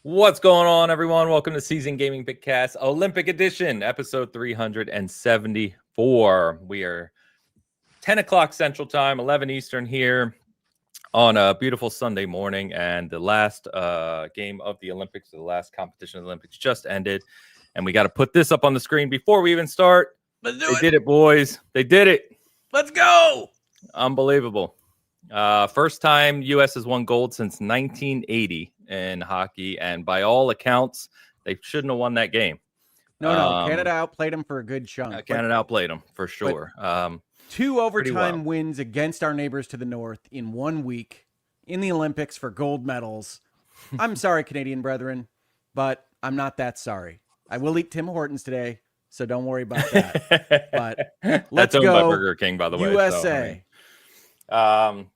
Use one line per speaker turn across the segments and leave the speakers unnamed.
What's going on, everyone? Welcome to Season Gaming Bitcast Olympic Edition, episode 374. We are 10 o'clock Central Time, 11 Eastern here on a beautiful Sunday morning. And the last game of the Olympics, the last competition of the Olympics just ended. And we got to put this up on the screen before we even start.
Let's do
They
it.
did it, boys. They did it.
Let's go.
Unbelievable. First time U.S. has won gold since 1980 in hockey, and by all accounts, they shouldn't have won that game.
No, Canada outplayed them for a good chunk.
Canada outplayed them for sure.
Two overtime wins against our neighbors to the north in 1 week in the Olympics for gold medals. I'm sorry, Canadian brethren, but I'm not that sorry. I will eat Tim Hortons today, so don't worry about that. But let's
That's owned
go,
by Burger King, by the way.
USA.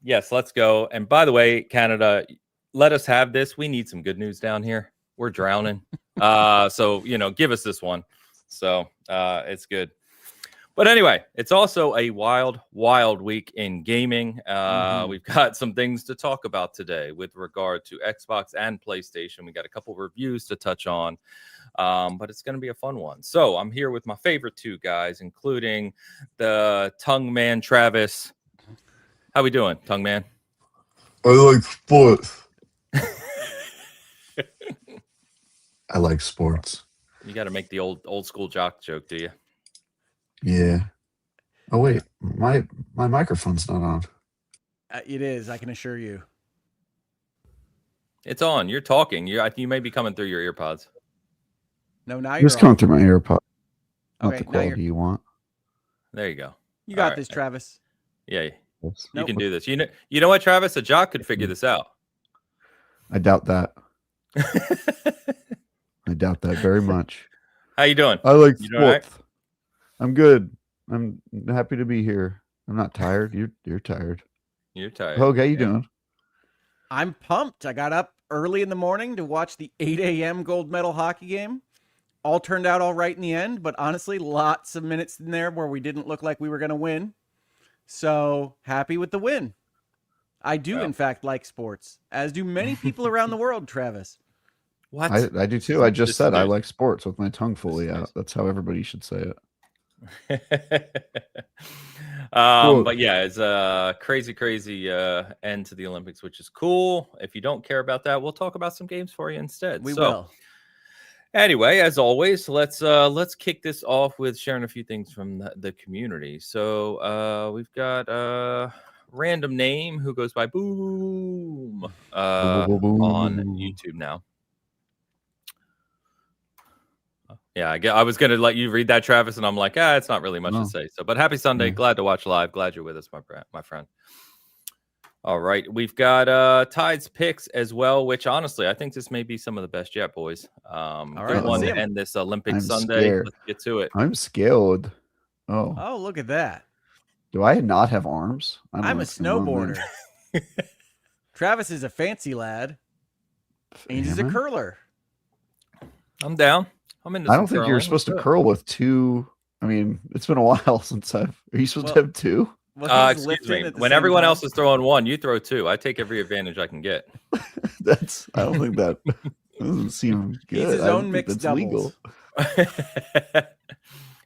Yes, let's go. And by the way, Canada, let us have this. We need some good news down here. We're drowning. So, give us this one. So it's good. But anyway, it's also a wild, wild week in gaming. We've got some things to talk about today with regard to Xbox and PlayStation. We got a couple reviews to touch on, but it's going to be a fun one. So I'm here with my favorite two guys, including the tongue man, Travis. How we doing, tongue man?
I like sports. I like sports.
You got to make the old school jock joke, do you?
Yeah. Oh wait, my microphone's not on.
It is, I can assure you.
It's on. You're talking. You may be coming through your earpods.
No, now you're
Just coming through my AirPod. Not
Okay,
the
now
quality you want.
There you go.
You got
All
this,
right.
Travis.
Yeah,
Oops.
you can do this. You know what, Travis? A jock could figure this out.
I doubt that. I doubt that very much.
How you doing?
I like
You doing all right?
sports. I'm good. I'm happy to be here. I'm not tired. You're tired.
You're tired.
Hogue, how you
Yeah.
doing?
I'm pumped. I got up early in the morning to watch the 8 a.m. gold medal hockey game. All turned out all right in the end, but honestly, lots of minutes in there where we didn't look like we were going to win. So happy with the win. I do, in fact, like sports, as do many people around the world, Travis.
What?
I do too. I just said I
news.
like sports with my tongue fully
This
out.
news.
That's how everybody should say it.
But yeah, it's a crazy end to the Olympics, which is cool. If you don't care about that, we'll talk about some games for you instead.
We will.
Anyway, as always, let's kick this off with sharing a few things from the community. So we've got a random name who goes by Boom on YouTube now. Yeah, I was gonna let you read that, Travis, and I'm like, it's not really much to say. So, but happy Sunday, glad to watch live, glad you're with us, my friend. All right, we've got Tide's picks as well, which honestly, I think this may be some of the best yet, boys. All
right,
good one
let's
to
see 'em.
end this Olympic
I'm
Sunday.
scared.
Let's get to it.
I'm scared. Oh,
Oh, look at that.
do I not have arms? I don't know
I'm a
what's going on there.
snowboarder. Travis is a fancy lad. And he's a
Am I?
curler.
I'm down. I'm into.
I
some
don't think
curling.
you're supposed to
Let's do it.
curl with two. I mean, it's been a while since I've. Are you supposed to
Well-
have two?
Well, he's
Excuse
lifting
me.
at the
When
same
everyone
time.
else is throwing one, you throw two. I take every advantage I can get.
That's. I don't think that doesn't seem good.
He's his
I don't
own
think
mixed
that's legal.
doubles.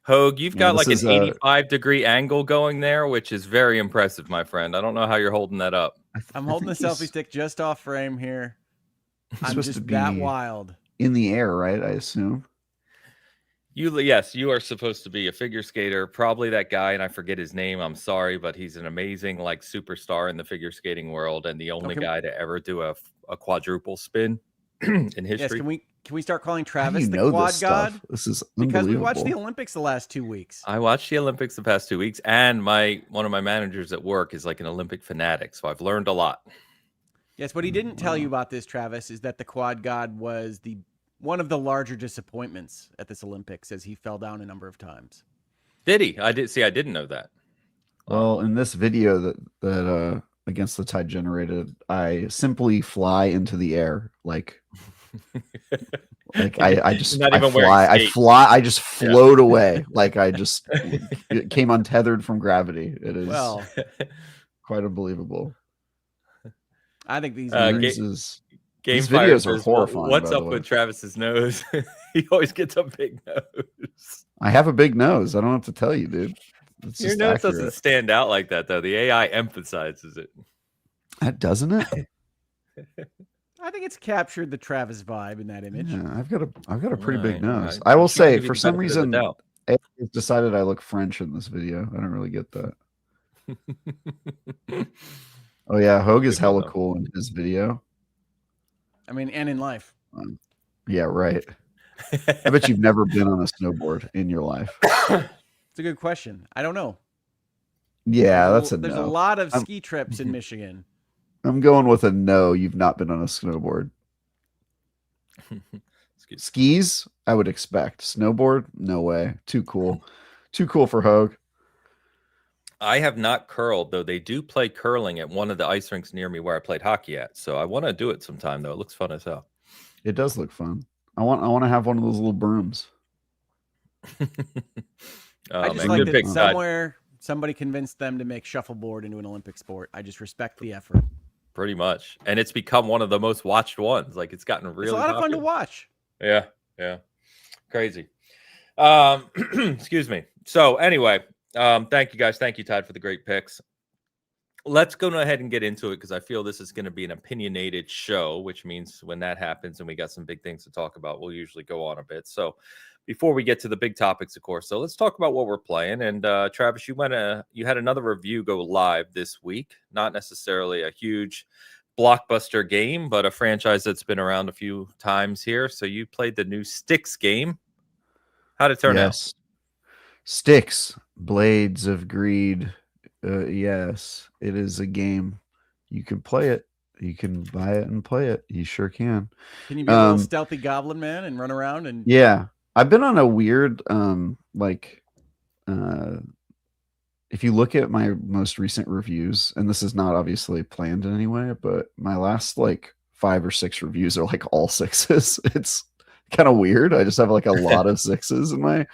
Hogue, you've got
this
like
is,
an 85-degree angle going there, which is very impressive, my friend. I don't know how you're holding that up.
I'm holding the
think
selfie stick just off frame here. I'm
supposed to
just that
be-
wild.
in the air, right? I assume.
Yes, you are supposed to be a figure skater, probably that guy, and I forget his name. I'm sorry, but he's an amazing superstar in the figure skating world, and the only
Okay.
guy to ever do a quadruple spin in history.
Yes, can we start calling
How do
Travis
you
the
know
quad
this
god?
stuff? This is
Because we watched the
unbelievable.
Olympics the last 2 weeks.
I watched the Olympics the past 2 weeks, and one of my managers at work is like an Olympic fanatic, so I've learned a lot.
Yes, what he didn't tell you about this, Travis, is that the quad god was one of the larger disappointments at this Olympics, as he fell down a number of times.
Did he? I didn't know that.
Well, in this video that Against the Tide generated, I simply fly into the air like I just
Not
I
even wearing
fly
skates.
I just float away like I just came untethered from gravity. It is
Well,
quite unbelievable.
I think these
Uh,
This is
Game
These
Fire
videos are
says,
horrifying,
what's
by the
up
way.
with Travis's nose? He always gets a big nose.
I have a big nose. I don't have to tell you, dude. It's
Your
just
nose doesn't
accurate.
stand out like that, though. The AI emphasizes it.
Doesn't it?
I think it's captured the Travis vibe in that image.
Yeah, I've got a pretty big
All
nose.
right.
I will
I'm trying to
say,
give you
for
the
some
benefit of the
reason,
doubt.
it's decided I look French in this video. I don't really get that. Oh yeah, Hogue is
Good one,
hella
though.
cool in his video.
I mean, and in life.
Yeah, right. I bet you've never been on a snowboard in your life.
It's a good question. I don't know.
Yeah, that's a
There's
no.
a lot of ski trips in Michigan.
I'm going with a no. You've not been on a snowboard. Skis, I would expect. Snowboard, no way. Too cool. Too cool for Hogue.
I have not curled, though. They do play curling at one of the ice rinks near me where I played hockey at. So I want to do it sometime, though. It looks fun as hell.
It does look fun. I want to have one of those little brooms.
I just like that somewhere somebody convinced them to make shuffleboard into an Olympic sport. I just respect the effort.
Pretty much. And it's become one of the most watched ones. Like, it's gotten really
It's a lot of fun to
popular.
watch.
Yeah. Crazy. Excuse me. So anyway, thank you guys. Thank you, Todd, for the great picks. Let's go ahead and get into it because I feel this is going to be an opinionated show, which means when that happens and we got some big things to talk about, we'll usually go on a bit. So before we get to the big topics, of course, so let's talk about what we're playing. And Travis, you had another review go live this week. Not necessarily a huge blockbuster game, but a franchise that's been around a few times here. So you played the new Styx game. How'd it turn out?
Styx, Blades of Greed. Yes, it is a game. You can play it. You can buy it and play it. You sure can.
Can you be a little stealthy goblin man and run around? And
yeah, I've been on a weird if you look at my most recent reviews, and this is not obviously planned in any way, but my last 5 or 6 reviews are all 6s. It's kind of weird. I just have a lot of 6s in my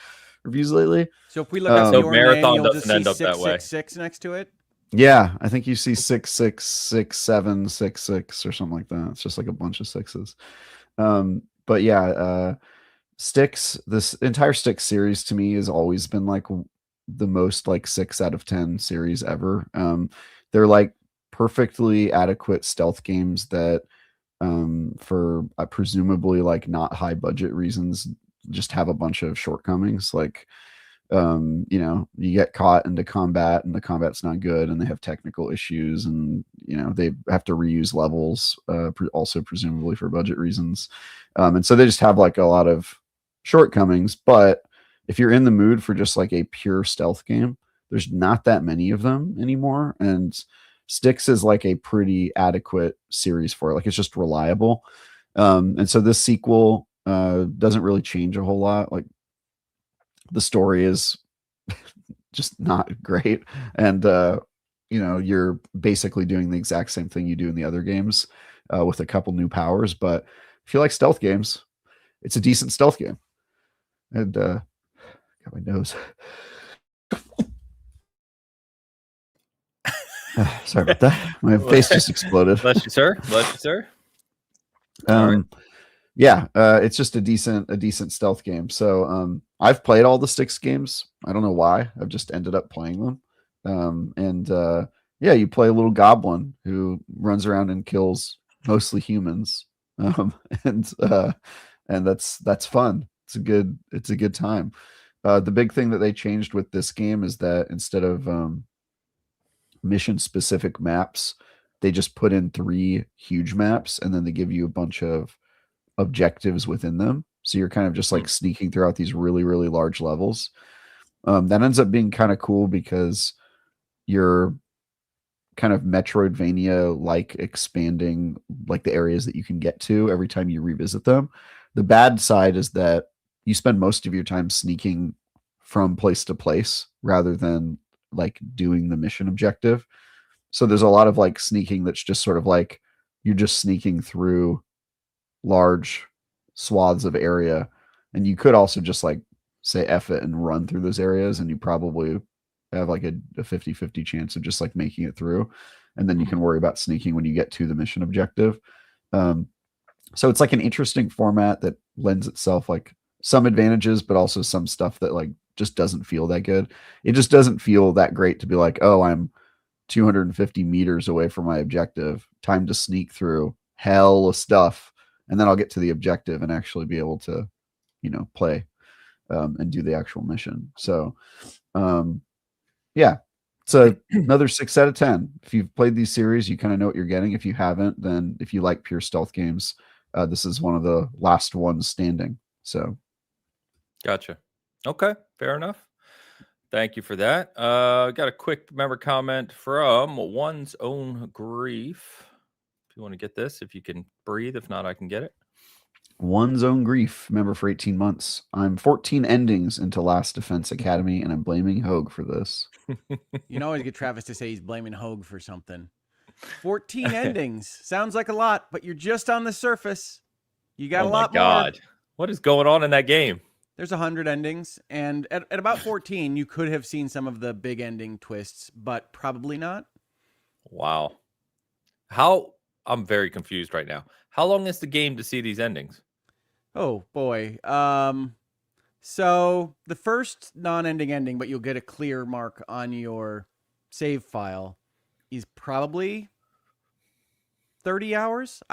reviews lately.
So if we look at your
marathon
name, you'll
doesn't
just
end
see
up that way.
666 next to it.
Yeah, I think you see 6, 6, 6, 7, 6, 6 or something like that. It's just a bunch of 6s. But yeah, Styx, this entire Styx series to me has always been the most 6 out of 10 series ever. They're perfectly adequate stealth games that for presumably not high budget reasons just have a bunch of shortcomings. You get caught into combat and the combat's not good and they have technical issues and they have to reuse levels also presumably for budget reasons, and so they just have a lot of shortcomings. But if you're in the mood for just a pure stealth game, there's not that many of them anymore, and Styx is a pretty adequate series for it. It's just reliable, and so this sequel doesn't really change a whole lot. The story is just not great, and you're basically doing the exact same thing you do in the other games with a couple new powers. But if you like stealth games, it's a decent stealth game. And got my nose. Sorry about that. My face just exploded.
Bless you, sir. Bless you, sir.
Right. Yeah, it's just a decent stealth game. So I've played all the Styx games. I don't know why. I've just ended up playing them. Yeah, you play a little goblin who runs around and kills mostly humans. And that's fun. It's a good time. The big thing that they changed with this game is that instead of mission specific maps, they just put in 3 huge maps and then they give you a bunch of objectives within them. So you're kind of just sneaking throughout these really, really large levels. That ends up being kind of cool because you're kind of Metroidvania expanding the areas that you can get to every time you revisit them. The bad side is that you spend most of your time sneaking from place to place rather than doing the mission objective. So there's a lot of sneaking that's just sort of you're just sneaking through large swaths of area, and you could also just say F it and run through those areas, and you probably have a 50-50 chance of just making it through, and then you can worry about sneaking when you get to the mission objective. So it's like an interesting format that lends itself like some advantages, but also some stuff that like just doesn't feel that good. It just doesn't feel that great to be like, oh, I'm 250 meters away from my objective. Time to sneak through hell of stuff, and then I'll get to the objective and actually be able to, play and do the actual mission. So, yeah, so another 6 out of 10. If you've played these series, you kind of know what you're getting. If you haven't, then if you like pure stealth games, this is one of the last ones standing. So,
Gotcha. Okay, fair enough. Thank you for that. Got a quick member comment from One's Own Grief. If you want to get this, if you can breathe. If not, I can get it.
One's Own Grief, member for 18 months. I'm 14 endings into Last Defense Academy, and I'm blaming Hogue for this.
You can always get Travis to say he's blaming Hogue for something. 14 endings. Sounds like a lot, but you're just on the surface. You got a lot more. Oh my God.
What is going on in that game?
There's 100 endings, and at about 14, you could have seen some of the big ending twists, but probably not.
Wow. I'm very confused right now. How long is the game to see these endings?
Oh, boy. So the first non-ending ending, but you'll get a clear mark on your save file, is probably 30 hours.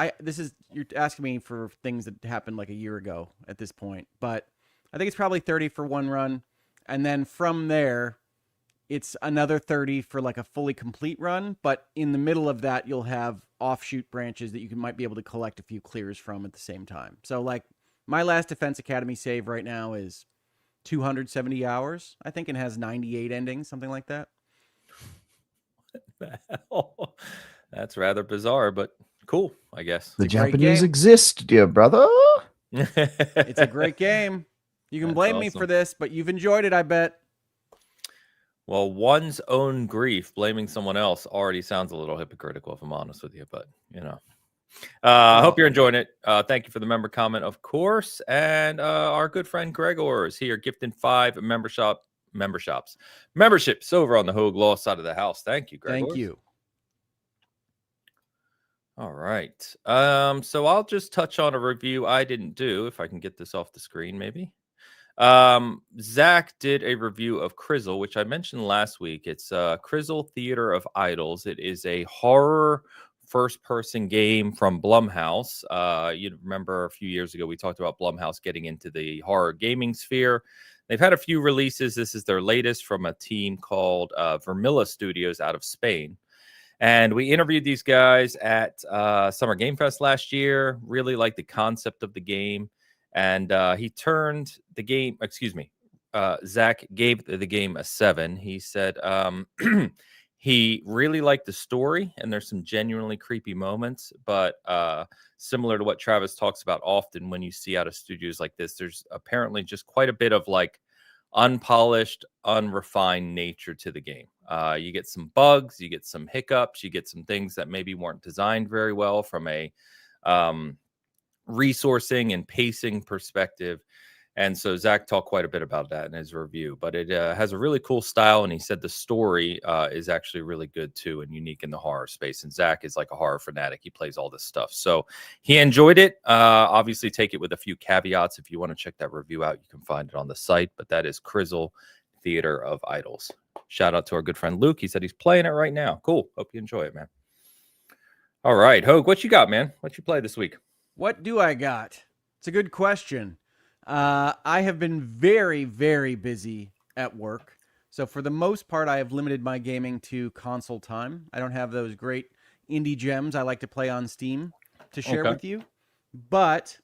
You're asking me for things that happened like a year ago at this point, but I think it's probably 30 for one run. And then from there, it's another 30 for like a fully complete run. But in the middle of that, you'll have offshoot branches that you might be able to collect a few clears from at the same time. So like my Last Defense Academy save right now is 270 hours, I think, and has 98 endings, something like that.
That's rather bizarre, but cool, I guess.
The Japanese exist, dear brother.
It's a great game. You can blame me for this, but you've enjoyed it, I bet.
Well, One's Own Grief, blaming someone else, already sounds a little hypocritical, if I'm honest with you, but, I hope you're enjoying it. Thank you for the member comment, of course. And our good friend Gregor is here, gifting 5 memberships over on the Hogue Law side of the house. Thank you, Gregor.
Thank you.
All right. So I'll just touch on a review I didn't do, if I can get this off the screen, maybe. Zach did a review of Crisol, which I mentioned last week. It's Crisol Theater of Idols. It is a horror first-person game from Blumhouse. You remember a few years ago we talked about Blumhouse getting into the horror gaming sphere. They've had a few releases. This is their latest from a team called Vermilla Studios out of Spain. And we interviewed these guys at Summer Game Fest last year. Really liked the concept of the game. And he turned the game, Zach gave the game a 7. He said he really liked the story, and there's some genuinely creepy moments. But similar to what Travis talks about often when you see out of studios like this, there's apparently just quite a bit of like unpolished, unrefined nature to the game. You get some bugs, you get some hiccups, you get some things that maybe weren't designed very well from a resourcing and pacing perspective. And so Zach talked quite a bit about that in his review, but it has a really cool style. And he said the story is actually really good too and unique in the horror space. And Zach is like a horror fanatic. He plays all this stuff. So he enjoyed it. Obviously take it with a few caveats. If you want to check that review out, you can find it on the site, but that is Crisol Theater of Idols. Shout out to our good friend Luke. He said he's playing it right now. Cool. Hope you enjoy it, man. All right, Hogue, what you got, man? What you play this week?
What do I got? It's a good question. I have been very, very busy at work. So for the most part, I have limited my gaming to console time. I don't have those great indie gems I like to play on Steam to share with you. But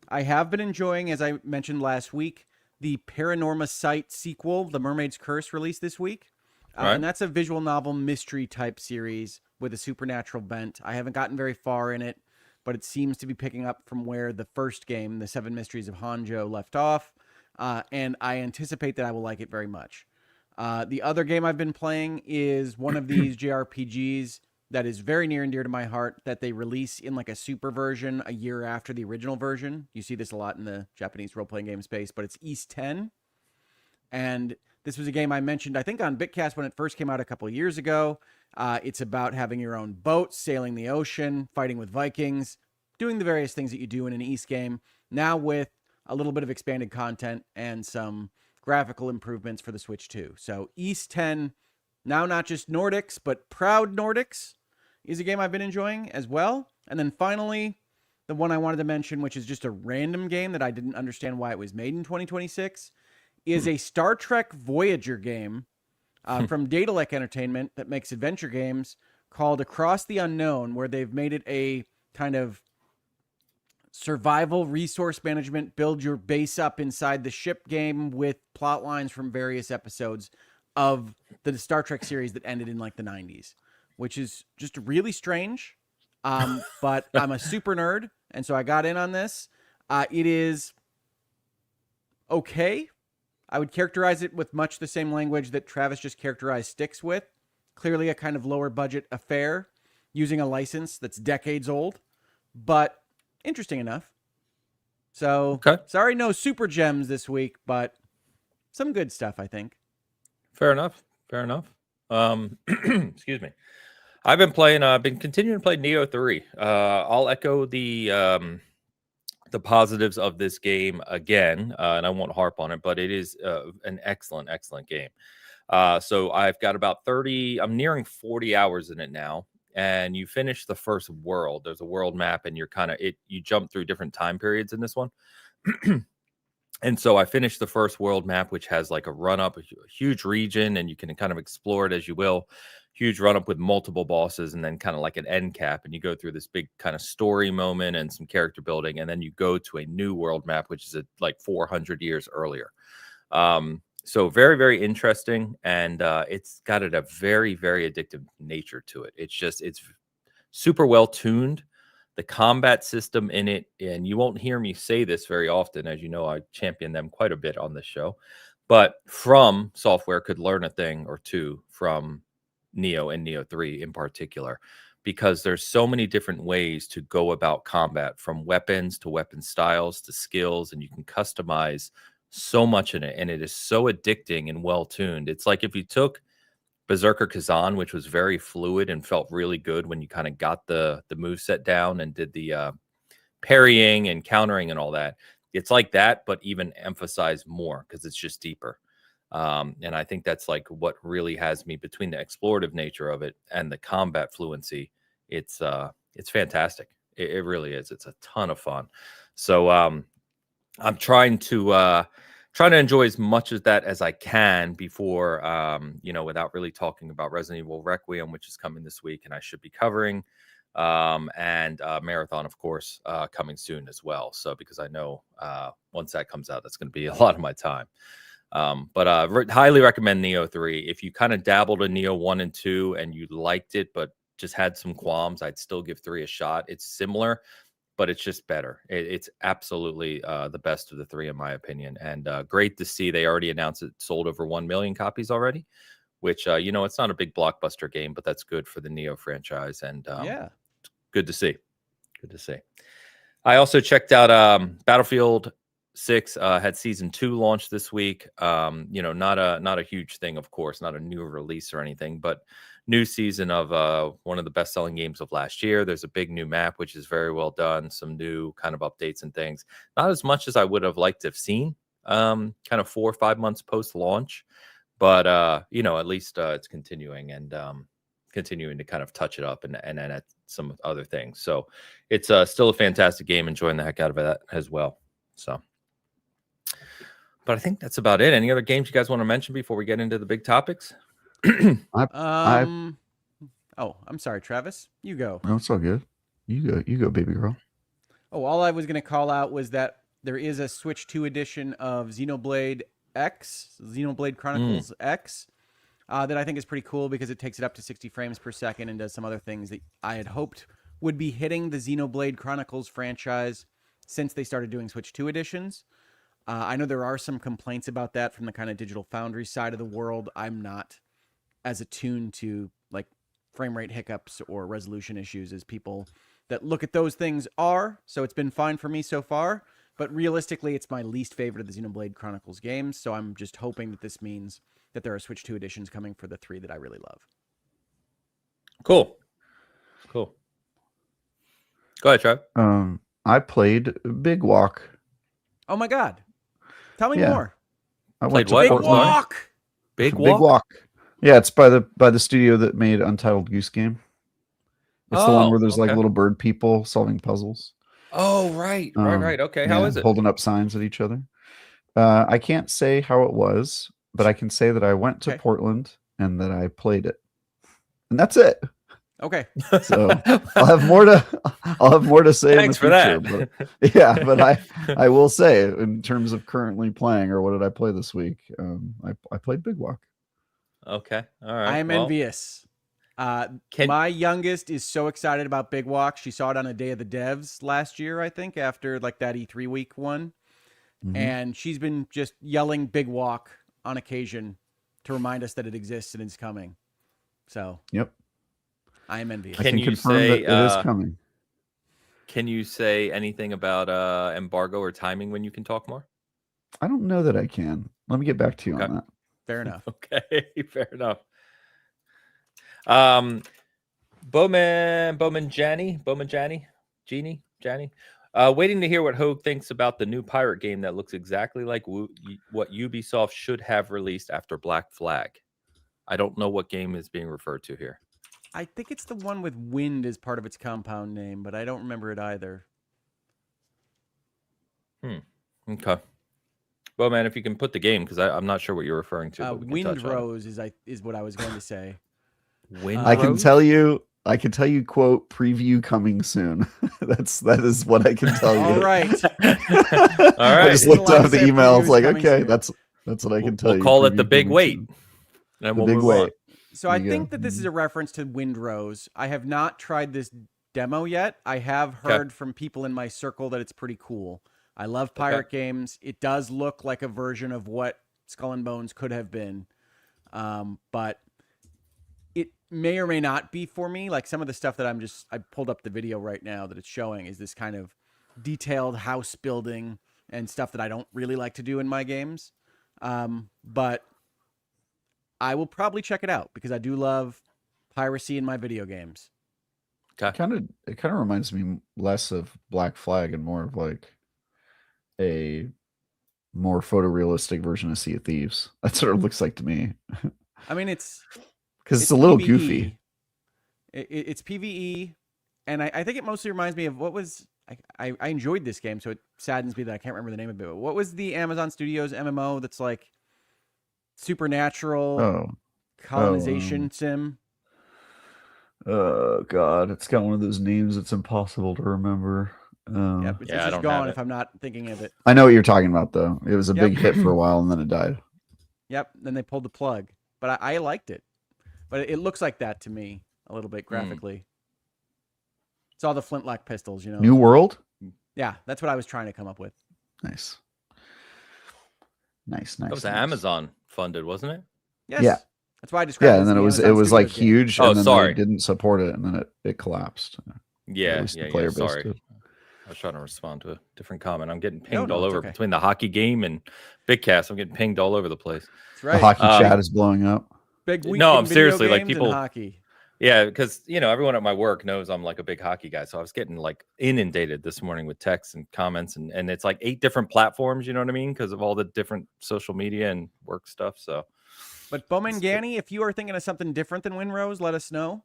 I have been enjoying, as I mentioned last week, the Paranorma Sight sequel, The Mermaid's Curse, released this week. And that's a visual novel mystery type series with a supernatural bent. I haven't gotten very far in it, but it seems to be picking up from where the first game, The Seven Mysteries of Hanjo, left off. And I anticipate that I will like it very much. The other game I've been playing is one of these JRPGs that is very near and dear to my heart that they release in like a super version a year after the original version. You see this a lot in the Japanese role-playing game space, but it's East 10. And this was a game I mentioned, I think, on Bitcast when it first came out a couple of years ago. It's about having your own boat, sailing the ocean, fighting with Vikings. doing the various things that you do in an Ys game, now with a little bit of expanded content and some graphical improvements for the Switch 2. So Ys 10, now not just Nordics, but proud Nordics, is a game I've been enjoying as well. And then finally, the one I wanted to mention, which is just a random game that I didn't understand why it was made in 2026, is a Star Trek Voyager game from Daedalic Entertainment that makes adventure games called Across the Unknown, where they've made it a kind of survival resource management, build your base up inside the ship game with plot lines from various episodes of the Star Trek series that ended in like the 90s, which is just really strange. But I'm a super nerd, and so I got in on this. It is okay. I would characterize it with much the same language that Travis just characterized Styx with. Clearly a kind of lower budget affair using a license that's decades old, but interesting enough. So, Sorry, no super gems this week, but some good stuff, I think.
Fair enough. Excuse me. I've been continuing to play Neo 3. I'll echo the positives of this game again, and I won't harp on it, but it is an excellent game. So I've got about 30, I'm nearing 40 hours in it now. And you finish the first world. There's a world map, and you jump through different time periods in this one. And so I finished the first world map, which has like a run up, a huge region, and you can kind of explore it as you will. Huge run up with multiple bosses, and then kind of like an end cap. And you go through this big kind of story moment and some character building. And then you go to a new world map, which is like 400 years earlier. So very, very interesting. And it's got a very, very addictive nature to it. It's super well tuned. The combat system in it, and you won't hear me say this very often, as you know, I champion them quite a bit on this show, but From Software could learn a thing or two from Neo and Neo 3 in particular, because there's so many different ways to go about combat, from weapons to weapon styles to skills, and you can customize so much in it, and it is so addicting and well tuned. It's like if you took Berserker Kazan, which was very fluid and felt really good when you kind of got the moveset down and did the parrying and countering and all that. It's like that, but even emphasized more because it's just deeper. And I think that's like what really has me, between the explorative nature of it and the combat fluency. It's fantastic. It really is. It's a ton of fun. So I'm trying to enjoy as much of that as I can before, without really talking about Resident Evil Requiem, which is coming this week, and I should be covering, and Marathon, of course, coming soon as well. So because I know once that comes out, that's going to be a lot of my time. But highly recommend Neo 3. If you kind of dabbled in Neo 1 and 2 and you liked it, but just had some qualms, I'd still give 3 a shot. It's similar, but it's just better. It's absolutely the best of the 3, in my opinion. And great to see they already announced it sold over 1 million copies already, which, it's not a big blockbuster game, but that's good for the Neo franchise. And
yeah,
good to see. Good to see. I also checked out Battlefield 6 had season 2 launched this week. Not a huge thing, of course, not a new release or anything, but new season of one of the best-selling games of last year. There's a big new map, which is very well done. Some new kind of updates and things. Not as much as I would have liked to have seen, kind of 4 or 5 months post-launch, but at least it's continuing and continuing to kind of touch it up and add some other things. So it's still a fantastic game. Enjoying the heck out of that as well. So. But I think that's about it. Any other games you guys want to mention before we get into the big topics?
I'm sorry, Travis. You go.
No, it's all good. You go, baby girl.
Oh, all I was going to call out was that there is a Switch 2 edition of Xenoblade Chronicles X, that I think is pretty cool because it takes it up to 60 frames per second and does some other things that I had hoped would be hitting the Xenoblade Chronicles franchise since they started doing Switch 2 editions. I know there are some complaints about that from the kind of Digital Foundry side of the world. I'm not as attuned to like frame rate hiccups or resolution issues as people that look at those things are. So it's been fine for me so far. But realistically, it's my least favorite of the Xenoblade Chronicles games. So I'm just hoping that this means that there are Switch 2 editions coming for the 3 that I really love.
Cool. Go ahead, Trev.
I played Big Walk.
Oh my God. Tell me
Yeah.
more.
I
Played
went to
what?
Big
Portland.
Walk.
Big
Big
Walk?
Walk. Yeah, it's by the studio that made Untitled Goose Game. It's the one where there's like
okay.
little bird people solving puzzles.
Oh, right. Okay, how is it?
Holding up signs at each other. I can't say how it was, but I can say that I went to
Okay.
Portland and that I played it, and that's it.
Okay.
So I'll have more to say
Thanks
in the
for
future.
that.
But yeah, but I will say in terms of currently playing or what did I play this week? I played Big Walk.
Okay. All right.
I am envious. My youngest is so excited about Big Walk. She saw it on a Day of the Devs last year, I think, after like that E3 week one.
Mhm.
And she's been just yelling Big Walk on occasion to remind us that it exists and is coming. So
Yep.
I am envious.
I can confirm that it is coming.
Can you say anything about embargo or timing when you can talk more?
I don't know that I can. Let me get back to you on that.
Fair enough.
Okay, fair enough. Bowman Janney. Waiting to hear what Hogue thinks about the new pirate game that looks exactly like what Ubisoft should have released after Black Flag. I don't know what game is being referred to here.
I think it's the one with wind as part of its compound name, but I don't remember it either.
Okay. Well, man, if you can put the game, because I'm not sure what you're referring to.
Windrose is what I was going to say.
Windrose?
I can tell you, quote, preview coming soon. that is what I can tell you.
All right.
All right.
I just looked up the emails like, okay,
soon.
that's what I can tell you.
We'll call it the
Preview
big
coming
wait.
soon.
And
The
we'll
big
move
wait.
on.
So I think that this is a reference to Windrose. I have not tried this demo yet. I have heard from people in my circle that it's pretty cool. I love pirate games. It does look like a version of what Skull and Bones could have been. But it may or may not be for me. Like some of the stuff that I pulled up the video right now that it's showing is this kind of detailed house building and stuff that I don't really like to do in my games. But I will probably check it out because I do love piracy in my video games.
It kind of reminds me less of Black Flag and more of like a more photorealistic version of Sea of Thieves. That's what it looks like to me.
I mean, it's
because it's a little
PvE.
goofy.
It's PvE, and I think it mostly reminds me of what was I enjoyed this game, so it saddens me that I can't remember the name of it. But what was the Amazon Studios MMO that's like supernatural colonization sim?
Oh God, it's got one of those names that's impossible to remember.
Yep, it's just gone if I'm not thinking of it.
I know what you're talking about, though. It was a big hit for a while, and then it died.
Yep, then they pulled the plug. But I liked it. But it looks like that to me a little bit graphically. It's all the flintlock pistols, you know.
New World?
Yeah, that's what I was trying to come up with.
Nice.
That was Amazon funded, wasn't it?
Yes.
Yeah.
That's why I described it.
Yeah, and then it was like huge, and then they didn't support it, and then it collapsed.
Yeah, sorry. I was trying to respond to a different comment. I'm getting pinged all over between the hockey game and Bitcast. I'm getting pinged all over the place.
That's right.
The hockey chat is blowing up.
Big week
I'm seriously like people.
Hockey.
Yeah, because everyone at my work knows I'm like a big hockey guy, so I was getting like inundated this morning with texts and comments, and it's like 8 different platforms. You know what I mean? Because of all the different social media and work stuff. So,
but Bowman Ganny, if you are thinking of something different than Windrose, let us know.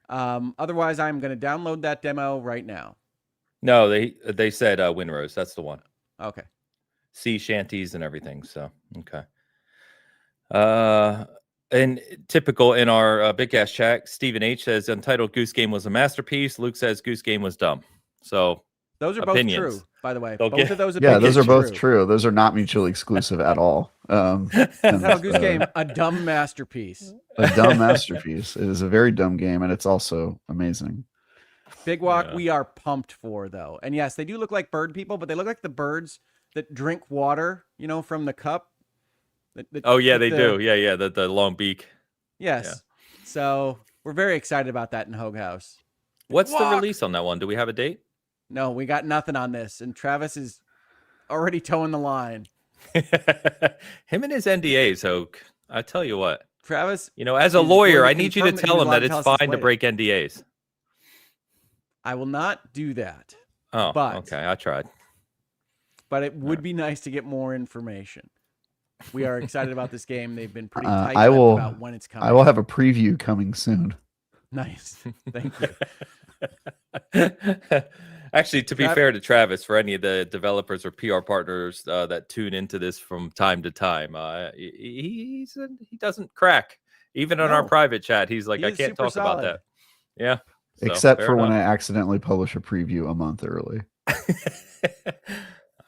Otherwise, I'm going to download that demo right now.
No, they said Windrose. That's the one.
Okay.
Sea shanties and everything. So okay. And typical in our Bitcast chat, Stephen H says Untitled Goose Game was a masterpiece. Luke says Goose Game was dumb. So
those are
opinions.
Both true, by the way. Both of those
those are both true. Those are not mutually exclusive at all.
Untitled Goose Game, a dumb masterpiece.
A dumb masterpiece. It is a very dumb game, and it's also amazing.
Big Walk, we are pumped for, though. And yes, they do look like bird people, but they look like the birds that drink water, from the cup.
They do. Yeah. The long beak.
Yes. Yeah. So we're very excited about that in Hogue House.
What's the release on that one? Do we have a date?
No, we got nothing on this. And Travis is already towing the line.
Him and his NDAs, Hogue. I tell you what.
Travis,
as a lawyer, I need you to tell him that it's fine to break NDAs.
I will not do that.
Oh,
But-
okay. I tried.
But it would be nice to get more information. We are excited about this game. They've been pretty
I
tight
will-
about when it's coming.
I will have a preview coming soon.
Nice. Thank you.
Actually, to be fair to Travis, for any of the developers or PR partners that tune into this from time to time, he doesn't crack. Even on our
No.
prite chat, he's like,
He
I
is
can't
super
talk about
solid.
that. Yeah. So,
Except
fair
for when
enough.
I accidentally publish a preview a month early.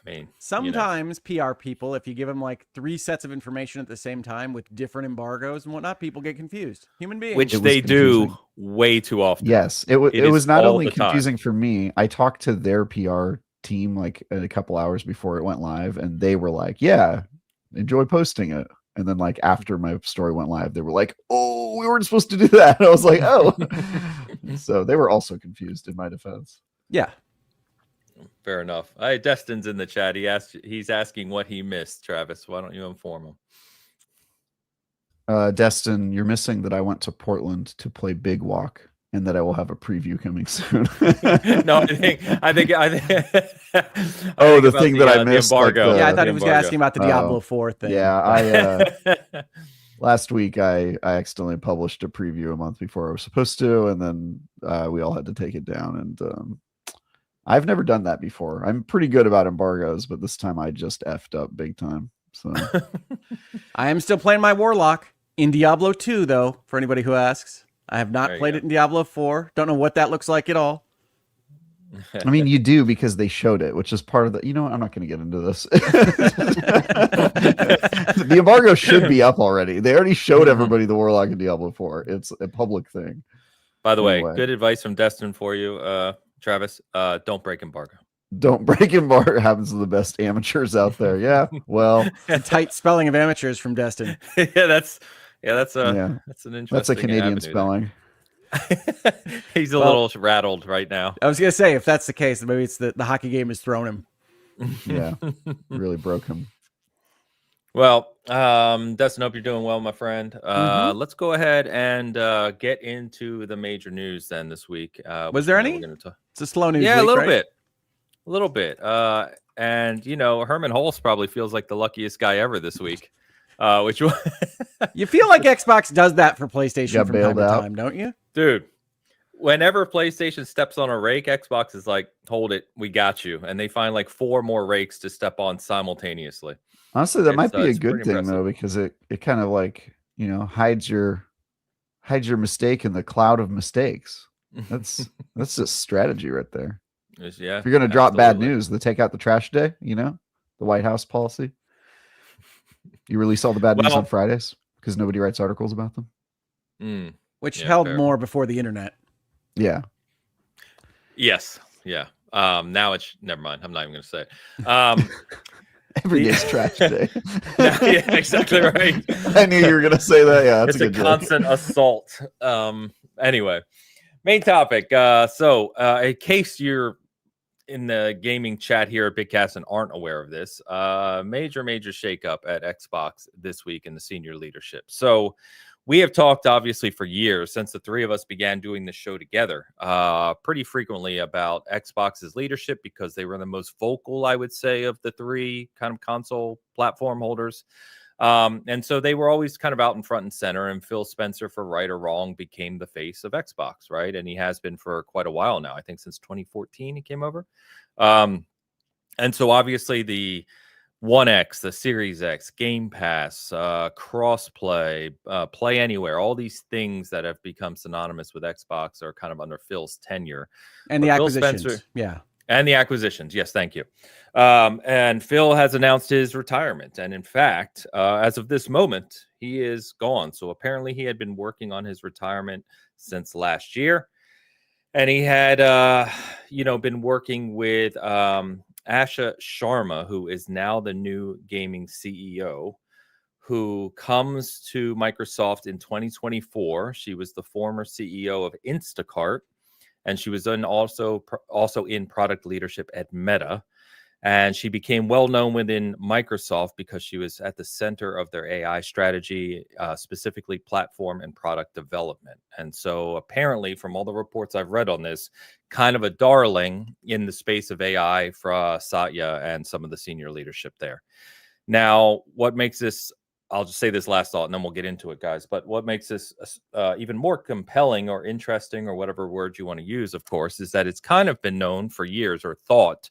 I mean,
Sometimes PR people, if you give them like 3 sets of information at the same time with different embargoes and whatnot, people get confused. Human beings.
which
It was
they do
confusing.
way too often.
Yes, it
It
was
is
not
all
only
the time.
confusing for me. I talked to their PR team like a couple hours before it went live, and they were like, "Yeah, enjoy posting it." And then like after my story went live, they were like, "Oh, we weren't supposed to do that." And I was like, "Oh." So they were also confused in my defense.
Yeah.
Fair enough. Destin's in the chat. He's asking what he missed, Travis. Why don't you inform him?
Destin, you're missing that I went to Portland to play Big Walk, and that I will have a preview coming soon.
No, I think
Oh, the thing that I missed,
the
like
embargo.
the-
Yeah, I thought
The
he was
embargo.
asking about the
Oh.
Diablo 4 thing.
Yeah, last week I accidentally published a preview a month before I was supposed to, and then we all had to take it down. And I've never done that before. I'm pretty good about embargoes, but this time I just effed up big time. So
I am still playing my Warlock in Diablo 2, though, for anybody who asks. I have not
There you
played
go.
it in Diablo 4. Don't know what that looks like at all.
I mean, you do because they showed it, which is part of the. You know what? I'm not going to get into this. The embargo should be up already. They already showed everybody the Warlock in Diablo 4. It's a public thing.
By the way,
Anyway.
good advice from Destin for you, Travis. Don't break embargo.
Don't break embargo. Happens to the best amateurs out there. Yeah. Well,
The tight spelling of amateurs from Destin.
That's an
Yeah.
interesting.
that's a Canadian
avenue
spelling.
there. He's a
Well-
little rattled right now.
I was going to say, if that's the case, then maybe it's the hockey game has thrown him.
Yeah. Really broke him.
Well, Dustin, hope you're doing well, my friend.
Mhm.
Let's go ahead and get into the major news then this week.
Was there
which,
any?
we're gonna talk-
It's a slow news
Yeah,
week,
a little
right?
bit. A little bit. And, Herman Hulse probably feels like the luckiest guy ever this week. Which one?
You feel like Xbox does that for PlayStation
Got
from time
bailed
to
out.
time, don't you?
Dude, whenever PlayStation steps on a rake, Xbox is like, hold it, we got you. And they find like 4 more rakes to step on simultaneously.
Honestly, that
It's,
might be a
it's
good
pretty
thing
impressive.
though, because it kind of like, hides your mistake in the cloud of mistakes. That's just strategy right there.
Yeah.
If you're going to drop bad
absolutely.
news, they take out the trash day, the White House policy. You release all the bad news
Well-
on Fridays because nobody writes articles about them.
Mm,
Which
Yeah,
held
fair.
more before the internet.
Yeah.
yes. Yeah. Now it's never mind. I'm not even going to say it.
Every
The-
day's trash day.
Yeah, exactly right.
I knew you were going to say that. Yeah, that's
It's a
good joke.
constant assault. Anyway, main topic. So in case you're in the gaming chat here at Bitcast and aren't aware of this, major shakeup at Xbox this week in the senior leadership. So we have talked obviously for years since the three of us began doing this show together pretty frequently about Xbox's leadership because they were the most vocal, I would say, of the 3 kind of console platform holders. And so they were always kind of out in front and center, and Phil Spencer, for right or wrong, became the face of Xbox, right? And he has been for quite a while now. I think since 2014 he came over. And so obviously the One X, the Series X, Game Pass, crossplay, Play Anywhere, all these things that have become synonymous with Xbox are kind of under Phil's tenure.
And the
But Phil
acquisitions.
Spencer-
Yeah.
And the acquisitions. Yes, thank you. And Phil has announced his retirement. And in fact, as of this moment, he is gone. So apparently he had been working on his retirement since last year. And he had, been working with Asha Sharma, who is now the new gaming CEO, who comes to Microsoft in 2024. She was the former CEO of Instacart. And she was then also in product leadership at Meta. And she became well known within Microsoft because she was at the center of their AI strategy, specifically platform and product development. And so apparently, from all the reports I've read on this, kind of a darling in the space of AI for Satya and some of the senior leadership there. Now, what makes this, I'll just say this last thought and then we'll get into it, guys. But what makes this even more compelling or interesting, or whatever word you want to use, of course, is that it's kind of been known for years, or thought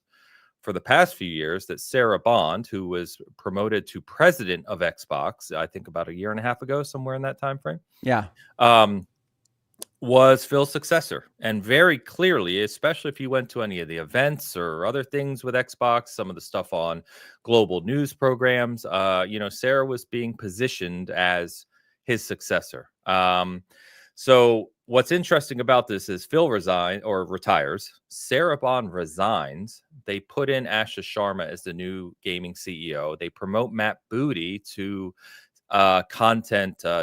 for the past few years, that Sarah Bond, who was promoted to president of Xbox, I think about a year and a half ago, somewhere in that time frame.
Yeah.
Was Phil's successor. And very clearly, especially if you went to any of the events or other things with Xbox, some of the stuff on global news programs, Sarah was being positioned as his successor. So what's interesting about this is Phil retires. Sarah Bond resigns. They put in Asha Sharma as the new gaming CEO. They promote Matt Booty to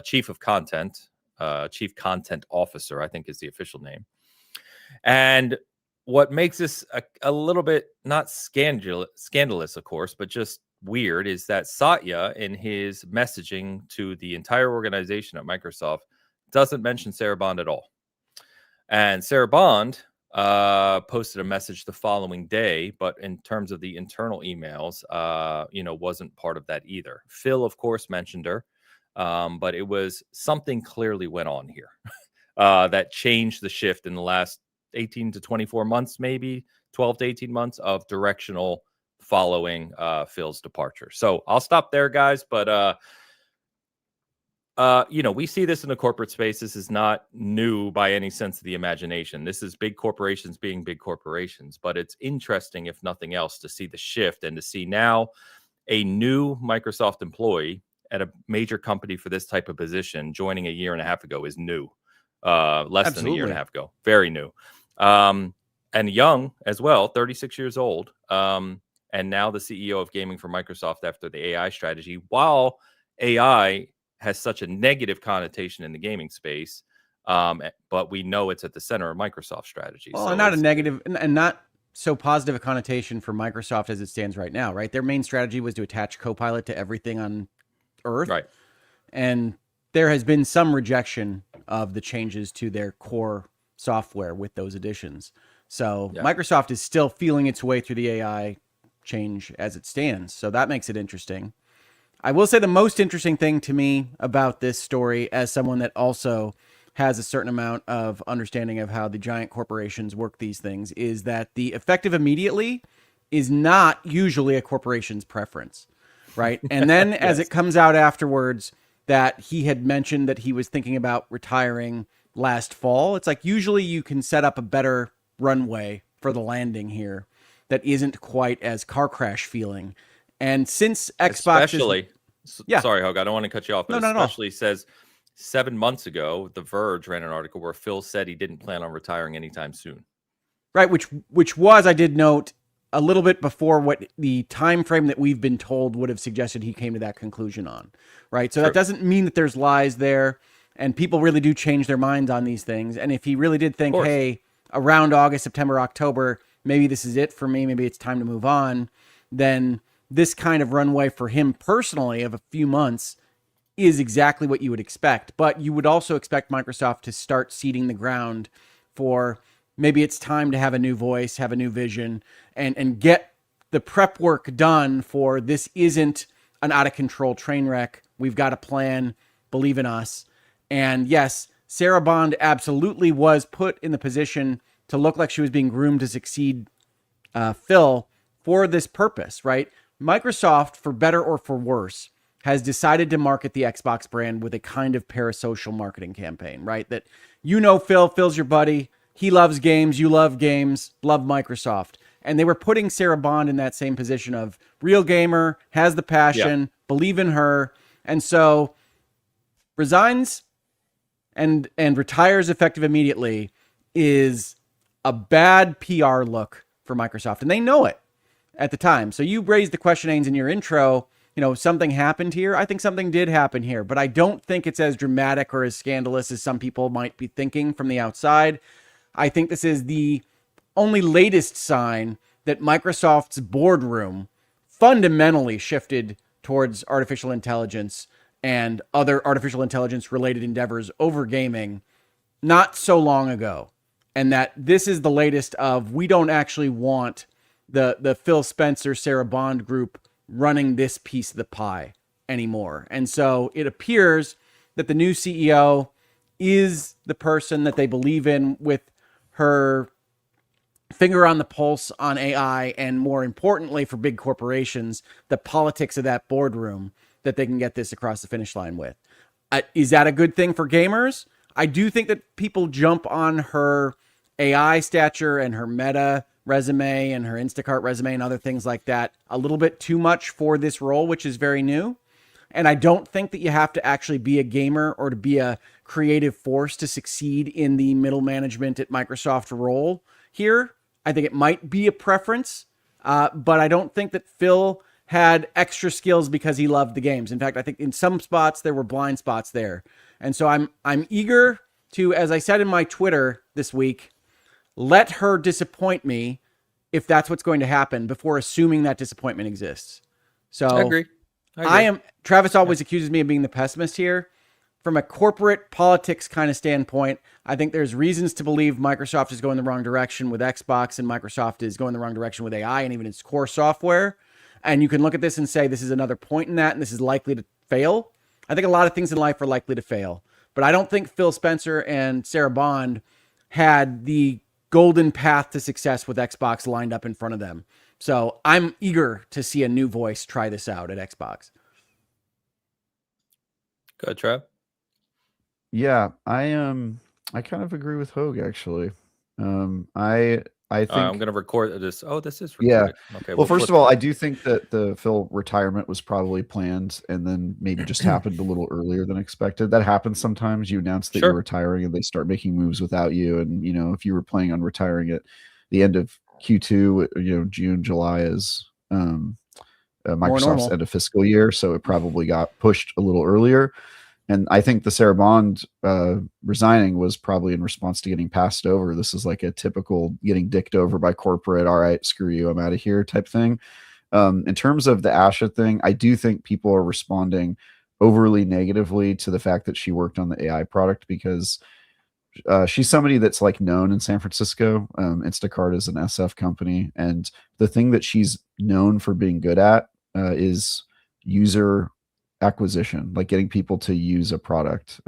chief of content, chief content officer, I think is the official name. And what makes this a little bit not scandalous, of course, but just weird, is that Satya, in his messaging to the entire organization at Microsoft, doesn't mention Sarah Bond at all. And Sarah Bond posted a message the following day, but in terms of the internal emails, wasn't part of that either. Phil, of course, mentioned her, but it was something clearly went on here that changed the shift in the last 18 to 24 months, maybe 12 to 18 months of directional following Phil's departure. So I'll stop there, guys, but we see this in the corporate space. This is not new by any sense of the imagination. This is big corporations being big corporations, but it's interesting, if nothing else, to see the shift and to see now a new Microsoft employee at a major company for this type of position joining a year and a half ago is new, less than a year and a half ago, very new, and young as well, 36 years old, and now the CEO of gaming for Microsoft after the AI strategy, while AI has such a negative connotation in the gaming space, but we know it's at the center of Microsoft strategy.
Well,
so
and not a negative and not so positive a connotation for Microsoft as it stands right now, right? Their main strategy was to attach Copilot to everything on Earth.
Right.
And there has been some rejection of the changes to their core software with those additions. So yeah. Microsoft is still feeling its way through the AI change as it stands. So that makes it interesting. I will say the most interesting thing to me about this story, as someone that also has a certain amount of understanding of how the giant corporations work these things, is that the effective immediately is not usually a corporation's preference, right? And then yes. As it comes out afterwards that he had mentioned that he was thinking about retiring last fall, it's like usually you can set up a better runway for the landing here that isn't quite as car crash feeling. And since Xbox
sorry, Hogue, I don't want to cut you off, but especially says 7 months ago, The Verge ran an article where Phil said he didn't plan on retiring anytime soon.
Right, which was, I did note, a little bit before what the time frame that we've been told would have suggested he came to that conclusion on. Right, so That doesn't mean that there's lies there, and people really do change their minds on these things. And if he really did think, hey, around August, September, October, maybe this is it for me, maybe it's time to move on, then this kind of runway for him personally of a few months is exactly what you would expect. But you would also expect Microsoft to start seeding the ground for maybe it's time to have a new voice, have a new vision, and get the prep work done for this isn't an out-of-control train wreck. We've got a plan. Believe in us. And yes, Sarah Bond absolutely was put in the position to look like she was being groomed to succeed Phil for this purpose, right? Microsoft, for better or for worse, has decided to market the Xbox brand with a kind of parasocial marketing campaign, right? That Phil's your buddy. He loves games. You love games. Love Microsoft. And they were putting Sarah Bond in that same position of real gamer, has the passion, believe in her. And so resigns and retires effective immediately is a bad PR look for Microsoft. And they know it at the time. So you raised the question, Ains, in your intro, something happened here. I think something did happen here, but I don't think it's as dramatic or as scandalous as some people might be thinking from the outside. I think this is the only latest sign that Microsoft's boardroom fundamentally shifted towards artificial intelligence and other artificial intelligence related endeavors over gaming not so long ago. And that this is the latest of, we don't actually want the Phil Spencer, Sarah Bond group running this piece of the pie anymore. And so it appears that the new CEO is the person that they believe in, with her finger on the pulse on AI, and more importantly for big corporations, the politics of that boardroom that they can get this across the finish line with. Is that a good thing for gamers? I do think that people jump on her AI stature and her Meta resume and her Instacart resume and other things like that a little bit too much for this role, which is very new. And I don't think that you have to actually be a gamer or to be a creative force to succeed in the middle management at Microsoft role here. I think it might be a preference, but I don't think that Phil had extra skills because he loved the games. In fact, I think in some spots there were blind spots there. And so I'm eager to, as I said in my Twitter this week, let her disappoint me if that's what's going to happen before assuming that disappointment exists. So
I agree.
Travis always accuses me of being the pessimist here. From a corporate politics kind of standpoint, I think there's reasons to believe Microsoft is going the wrong direction with Xbox, and Microsoft is going the wrong direction with AI and even its core software. And you can look at this and say, this is another point in that, and this is likely to fail. I think a lot of things in life are likely to fail, but I don't think Phil Spencer and Sarah Bond had the golden path to success with Xbox lined up in front of them. So I'm eager to see a new voice try this out at Xbox.
Go ahead, Trev.
Yeah, I kind of agree with Hogue actually. I think
I'm going to record this. Oh, this is
Yeah.
recorded. Okay.
well, first of all, I do think that the Phil retirement was probably planned and then maybe just happened a little earlier than expected. That happens sometimes. You announce that
Sure.
you're retiring and they start making moves without you. And, if you were planning on retiring at the end of Q2, June, July is Microsoft's
normal.
end of fiscal year. So it probably got pushed a little earlier. And I think the Sarah Bond resigning was probably in response to getting passed over. This is like a typical getting dicked over by corporate. All right, screw you, I'm out of here type thing. In terms of the Asha thing, I do think people are responding overly negatively to the fact that she worked on the AI product, because she's somebody that's like known in San Francisco. Instacart is an SF company. And the thing that she's known for being good at is user acquisition, like getting people to use a product.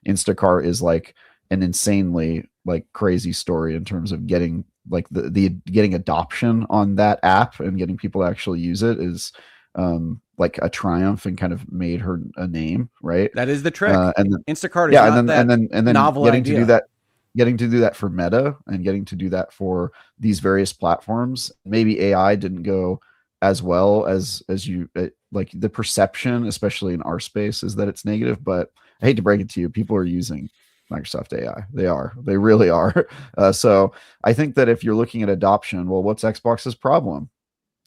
Instacart is like an insanely like crazy story in terms of getting like the getting adoption on that app and getting people to actually use it is like a triumph and kind of made her a name, right?
That is the trick.
And then,
Instacart is
yeah,
not
and then
novel
getting
idea.
to do that for Meta and getting to do that for these various platforms. Maybe AI didn't go as well as you like. The perception, especially in our space, is that it's negative, but I hate to break it to you, people are using Microsoft AI. They really are. So I think that if you're looking at adoption, well, what's Xbox's problem?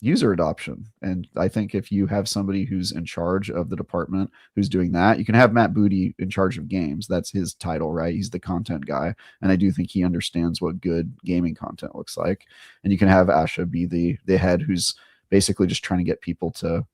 User adoption. And I think if you have somebody who's in charge of the department who's doing that, you can have Matt Booty in charge of games. That's his title, right? He's the content guy. And I do think he understands what good gaming content looks like. And you can have Asha be the head who's basically just trying to get people to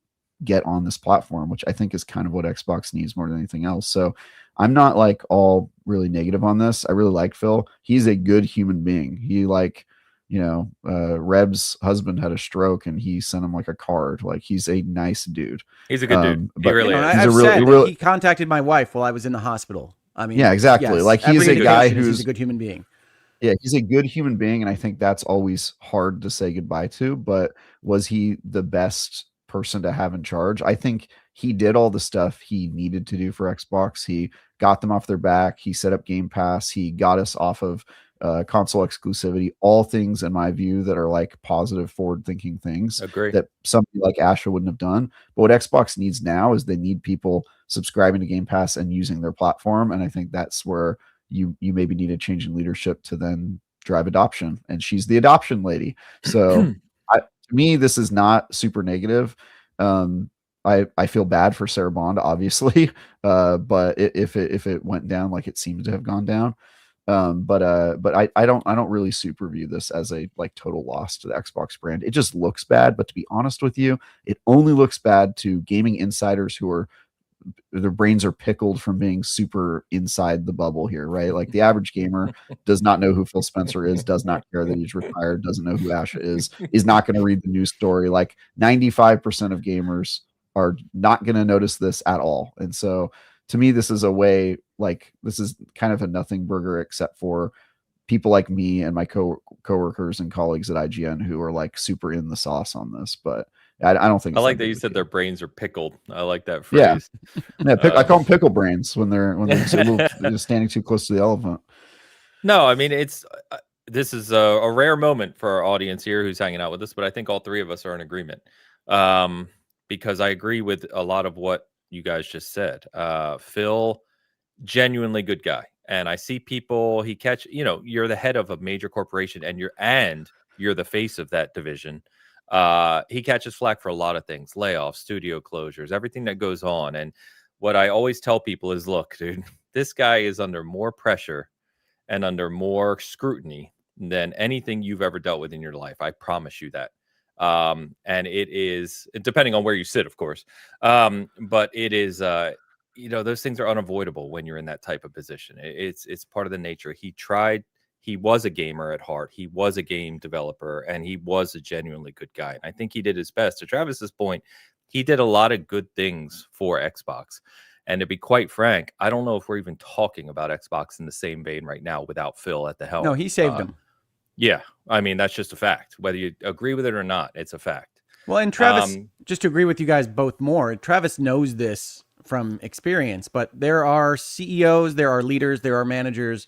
get on this platform, which I think is kind of what Xbox needs more than anything else. So I'm not like all really negative on this. I really like Phil. He's a good human being. He like, Reb's husband had a stroke and he sent him like a card. Like he's a nice dude.
He's a good dude. He
but
really is.
I've said that he contacted my wife while I was in the hospital. I mean,
yeah, exactly.
yes,
Like he's a guy
he's a good human being.
Yeah, he's a good human being, and I think that's always hard to say goodbye to. But was he the best person to have in charge? I think he did all the stuff he needed to do for Xbox. He got them off their back. He set up Game Pass. He got us off of console exclusivity. All things, in my view, that are like positive, forward-thinking things.
Agree.
That somebody like Asha wouldn't have done. But what Xbox needs now is they need people subscribing to Game Pass and using their platform, and I think that's where you maybe need a change in leadership to then drive adoption, and she's the adoption lady. So to me, this is not super negative. I feel bad for Sarah Bond, obviously, but if it went down like it seems to have gone down, But I don't really super view this as a like total loss to the Xbox brand. It just looks bad. But to be honest with you, it only looks bad to gaming insiders who are their brains are pickled from being super inside the bubble here, right? Like the average gamer does not know who Phil Spencer is, does not care that he's retired, doesn't know who Asha is not going to read the news story. Like 95% of gamers are not going to notice this at all. And so to me, this is a way, like, this is kind of a nothing burger, except for people like me and my coworkers and colleagues at IGN who are like super in the sauce on this. But I don't think
I like that you said their brains are pickled. I like that
Yeah.
phrase.
Yeah, I call them pickle brains when they're standing too close to the elephant.
No, I mean, it's this is a rare moment for our audience here who's hanging out with us, but I think all three of us are in agreement, because I agree with a lot of what you guys just said. Phil, genuinely good guy, and I see people he catch. You know, you're the head of a major corporation, and you're the face of that division. He catches flack for a lot of things: layoffs, studio closures, everything that goes on. And what I always tell people is, look, dude, this guy is under more pressure and under more scrutiny than anything you've ever dealt with in your life. I promise you that. And it is, depending on where you sit, of course. But it is, those things are unavoidable when you're in that type of position. It's part of the nature. He was a gamer at heart. He was a game developer, and he was a genuinely good guy. And I think he did his best. To Travis's point, he did a lot of good things for Xbox. And to be quite frank, I don't know if we're even talking about Xbox in the same vein right now without Phil at the helm.
No, he saved him.
Yeah. I mean, that's just a fact. Whether you agree with it or not, it's a fact.
Well, and Travis, just to agree with you guys both more, Travis knows this from experience, but there are CEOs, there are leaders, there are managers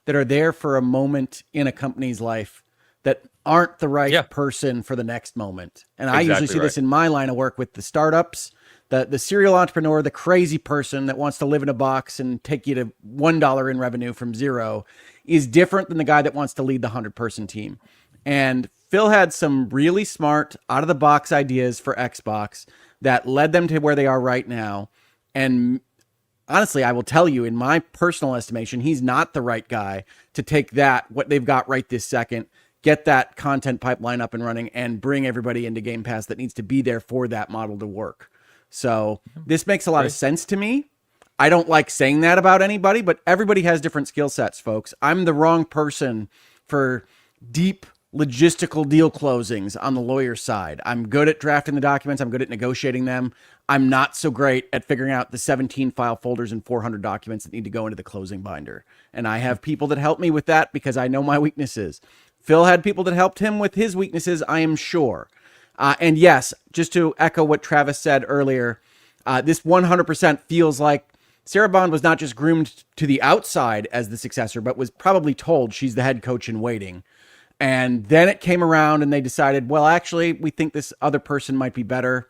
that are there for a moment in a company's life that aren't the right person for the next moment. And I usually see this in my line of work with the startups. The serial entrepreneur, the crazy person that wants to live in a box and take you to $1 in revenue from zero is different than the guy that wants to lead the 100-person team. And Phil had some really smart, out-of-the-box ideas for Xbox that led them to where they are right now. And honestly, I will tell you, in my personal estimation, he's not the right guy to take what they've got right this second, get that content pipeline up and running, and bring everybody into Game Pass that needs to be there for that model to work. So this makes a lot of sense to me. I don't like saying that about anybody, but everybody has different skill sets, folks. I'm the wrong person for deep logistical deal closings on the lawyer side. I'm good at drafting the documents. I'm good at negotiating them. I'm not so great at figuring out the 17 file folders and 400 documents that need to go into the closing binder. And I have people that help me with that because I know my weaknesses. Phil had people that helped him with his weaknesses, I am sure. And yes, just to echo what Travis said earlier, this 100% feels like Sarah Bond was not just groomed to the outside as the successor, but was probably told she's the head coach in waiting. And then it came around and they decided, well, actually, we think this other person might be better.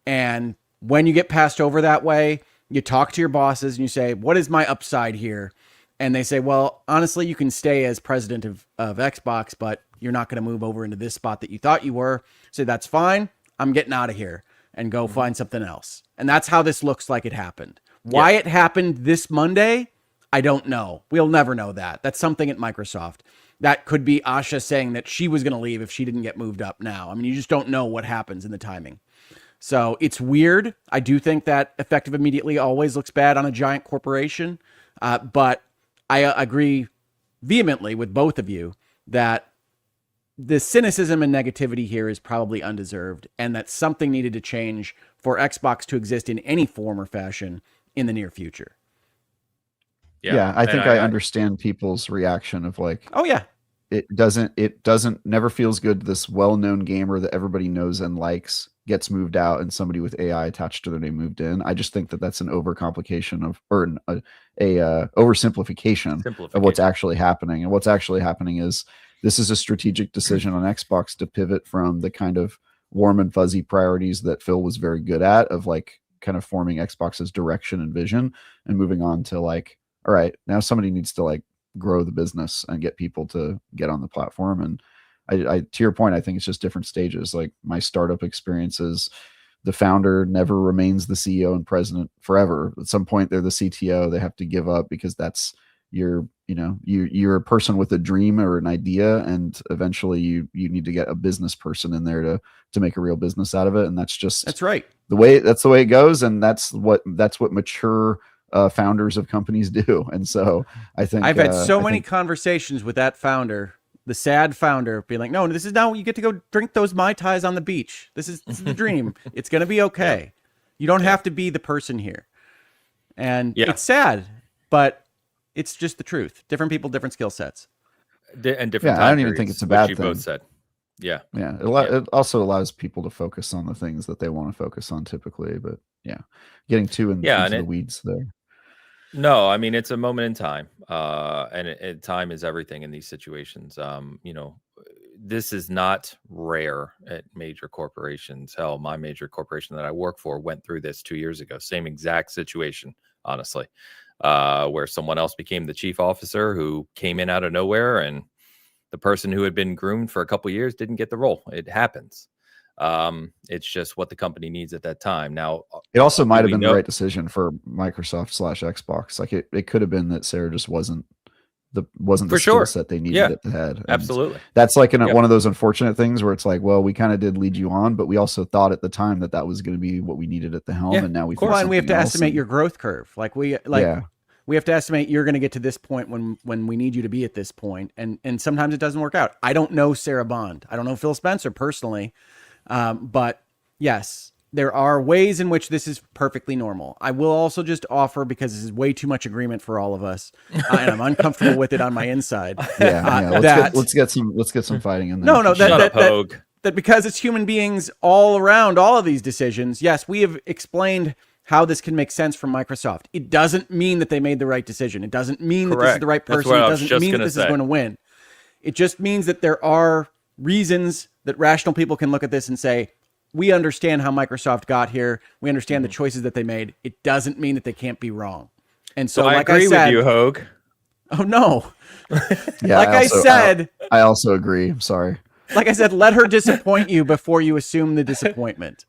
And when you get passed over that way, you talk to your bosses and you say, what is my upside here? And they say, well, honestly, you can stay as president of Xbox, but you're not going to move over into this spot that you thought you were. So that's fine. I'm getting out of here and go find something else. And that's how this looks like it happened. Why it happened this Monday, I don't know. We'll never know that. That's something at Microsoft. That could be Asha saying that she was going to leave if she didn't get moved up now. I mean, you just don't know what happens in the timing. So it's weird. I do think that effective immediately always looks bad on a giant corporation. But I agree vehemently with both of you that the cynicism and negativity here is probably undeserved and that something needed to change for Xbox to exist in any form or fashion in the near future.
Yeah, I think I understand people's reaction of like,
oh yeah,
it never feels good. This well-known gamer that everybody knows and likes gets moved out and somebody with AI attached to their name moved in. I just think that that's an overcomplication or oversimplification of what's actually happening. And what's actually happening is this is a strategic decision on Xbox to pivot from the kind of warm and fuzzy priorities that Phil was very good at, of like kind of forming Xbox's direction and vision, and moving on to like, all right, now somebody needs to like grow the business and get people to get on the platform. And I to your point, I think it's just different stages. Like my startup experiences, the founder never remains the CEO and president forever. At some point, they're the CTO. They have to give up because that's you're a person with a dream or an idea, and eventually you need to get a business person in there to make a real business out of it. And that's
right.
the way it goes. And that's what mature founders of companies do. And so I think
I've had so many conversations with that founder, the sad founder, being like, no, this is now you get to go drink those Mai Tais on the beach. This is the dream. It's going to be okay. Yeah. You don't have to be the person here. And it's sad, but it's just the truth. Different people, different skill sets.
And different
I don't even think it's a bad thing.
Both said. Yeah.
It also allows people to focus on the things that they want to focus on typically, but getting into the weeds there.
No, I mean, it's a moment in time, and time is everything in these situations. This is not rare at major corporations. Hell, my major corporation that I work for went through this 2 years ago. Same exact situation, honestly, where someone else became the chief officer who came in out of nowhere, and the person who had been groomed for a couple of years didn't get the role. It happens. It's just what the company needs at that time. Now,
it also might have been the right decision for Microsoft/Xbox. Like it could have been that Sarah just wasn't the skill set they needed at the head. And
absolutely.
That's like one of those unfortunate things where it's like, well, we kind of did lead you on, but we also thought at the time that was going to be what we needed at the helm. And now we
have to estimate your growth curve. We have to estimate you're going to get to this point when we need you to be at this point. And sometimes it doesn't work out. I don't know Sarah Bond. I don't know Phil Spencer personally. But yes, there are ways in which this is perfectly normal. I will also just offer, because this is way too much agreement for all of us, and I'm uncomfortable with it on my inside.
Let's get some fighting in there.
That because it's human beings all around all of these decisions. Yes, we have explained how this can make sense from Microsoft. It doesn't mean that they made the right decision. It doesn't mean that this is the right person. It doesn't mean that this is going to win. It just means that there are reasons that rational people can look at this and say, we understand how Microsoft got here. We understand the choices that they made. It doesn't mean that they can't be wrong. And so
I agree with you, Hogue.
Oh, no.
I also agree. I'm sorry.
Like I said, let her disappoint you before you assume the disappointment.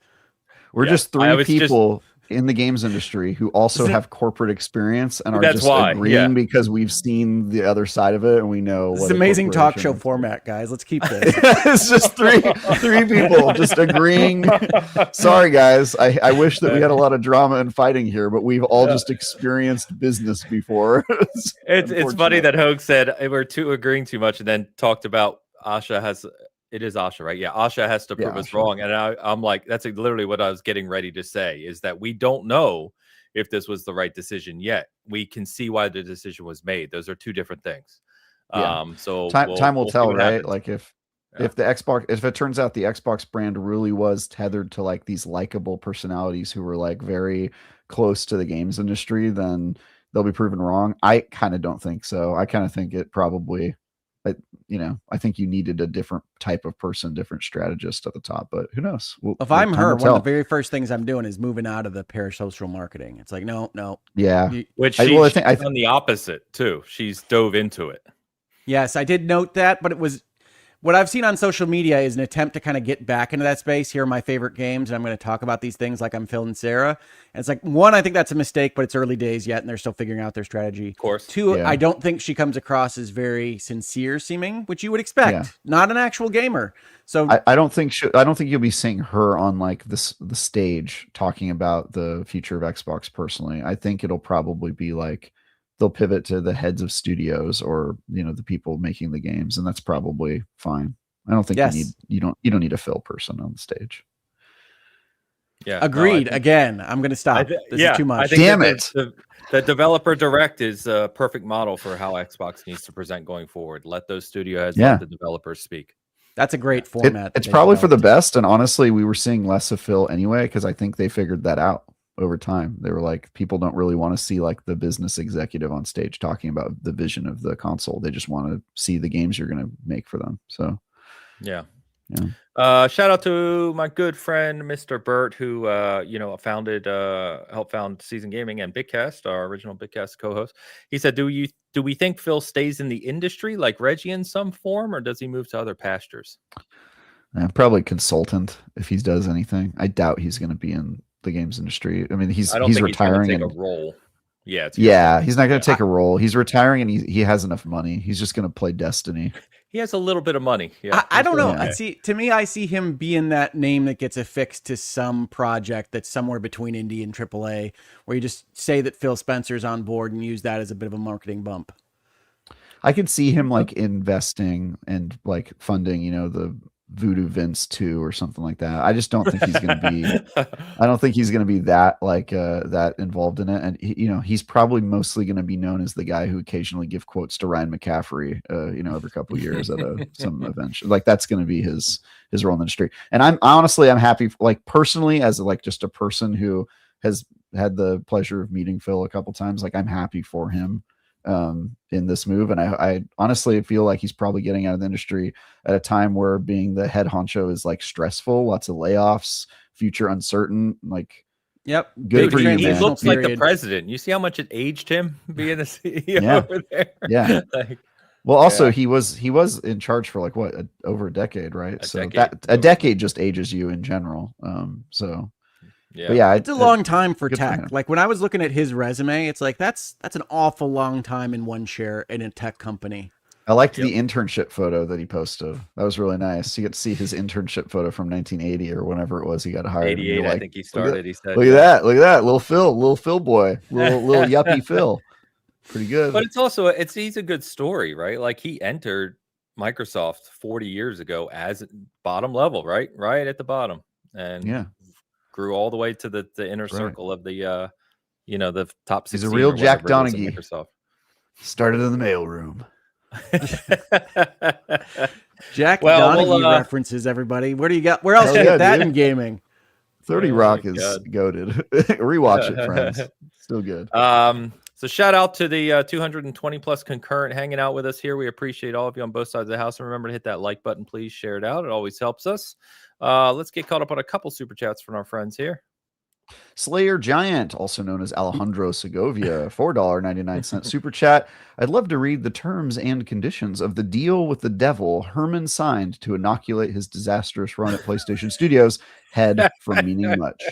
We're just three people in the games industry who also have corporate experience and are agreeing because we've seen the other side of it and we know
it's an amazing talk show format, guys. Let's keep this.
It's just three people just agreeing. Sorry, guys. I wish that we had a lot of drama and fighting here, but we've all just experienced business before.
It's funny that Hogue said we're agreeing too much and then talked about Asha has. It is Asha, right? Yeah, Asha has to prove us wrong. And I'm like, that's literally what I was getting ready to say, is that we don't know if this was the right decision yet. We can see why the decision was made. Those are two different things. So
time will tell, right? Happens. Like if it turns out the Xbox brand really was tethered to like these likable personalities who were like very close to the games industry, then they'll be proven wrong. I kind of don't think so. I kind of think it probably... I think you needed a different type of person, different strategist at the top, but who knows?
If I'm her, one of the very first things I'm doing is moving out of the parasocial marketing. It's like, no.
Yeah. Which she's done the opposite too. She's dove into it.
Yes, I did note that, but it was what I've seen on social media is an attempt to kind of get back into that space. Here are my favorite games, and I'm going to talk about these things like I'm Phil and Sarah. And it's like, one, I think that's a mistake, but it's early days yet, and they're still figuring out their strategy.
Of course.
Two, I don't think she comes across as very sincere seeming, which you would expect. Not an actual gamer. So
I don't think you'll be seeing her on like the stage talking about the future of Xbox personally. I think it'll probably be like they'll pivot to the heads of studios or the people making the games, and that's probably fine. I don't think you don't need a Phil person on the stage.
Yeah,
agreed. Again, I'm going to stop. This is too much.
Damn it!
The developer direct is a perfect model for how Xbox needs to present going forward. Let those studio heads, let the developers speak.
That's a great format.
It's probably for the best. And honestly, we were seeing less of Phil anyway because I think they figured that out. Over time, they were like, people don't really want to see like the business executive on stage talking about the vision of the console. They just want to see the games you're going to make for them. So,
yeah. Shout out to my good friend Mr. Burt, who helped found Season Gaming and Bitcast, our original Bitcast co-host. He said, "Do we think Phil stays in the industry like Reggie in some form, or does he move to other pastures?"
Probably consultant if he does anything. I doubt he's going to be in the games industry. I mean, he's retiring
he's take a role. Yeah, it's
Yeah, he's not going to take a role. He's retiring, and he has enough money. He's just going to play Destiny.
He has a little bit of money. Yeah,
I don't know.
Yeah.
I see him being that name that gets affixed to some project that's somewhere between indie and AAA, where you just say that Phil Spencer's on board and use that as a bit of a marketing bump.
I could see him like investing and like funding, the Voodoo Vince 2 or something like that. I just don't think he's going to be. I don't think he's going to be that that involved in it. And he's probably mostly going to be known as the guy who occasionally give quotes to Ryan McCaffrey, every couple of years at some event. Like that's going to be his role in the industry. And I'm happy, like personally, as like just a person who has had the pleasure of meeting Phil a couple times. Like I'm happy for him in this move. And I honestly feel like he's probably getting out of the industry at a time where being the head honcho is like stressful, lots of layoffs, future uncertain. Like,
yep,
good for you,
He
man.
looks like the president. You see how much it aged him being the CEO over there?
Yeah. Well, also he was in charge for like over a decade, right? A decade just ages you in general. Yeah,
it's a long time for tech. Like when I was looking at his resume, it's like that's an awful long time in one chair in a tech company.
I liked the internship photo that he posted. That was really nice. You get to see his internship photo from 1980 or whenever it was he got hired.
88, like, I think he started. He said,
"Look at that, little Phil boy, little yuppie Phil, pretty good."
But he's a good story, right? Like he entered Microsoft 40 years ago as bottom level, right at the bottom, and grew all the way to the inner circle of the the top 16.
He's a real Jack Donaghy. Microsoft started in the mailroom.
Jack Donaghy references, everybody. Where else do you get that in gaming?
30 Rock is goated. Rewatch it, friends. Still good.
So shout out to the 220 plus concurrent hanging out with us here. We appreciate all of you on both sides of the house. And remember to hit that like button, please. Share it out. It always helps us. Let's get caught up on a couple super chats from our friends here.
Slayer Giant, also known as Alejandro Segovia, $4.99 super chat. I'd love to read the terms and conditions of the deal with the devil Herman signed to inoculate his disastrous run at PlayStation Studios. Head from meaning much.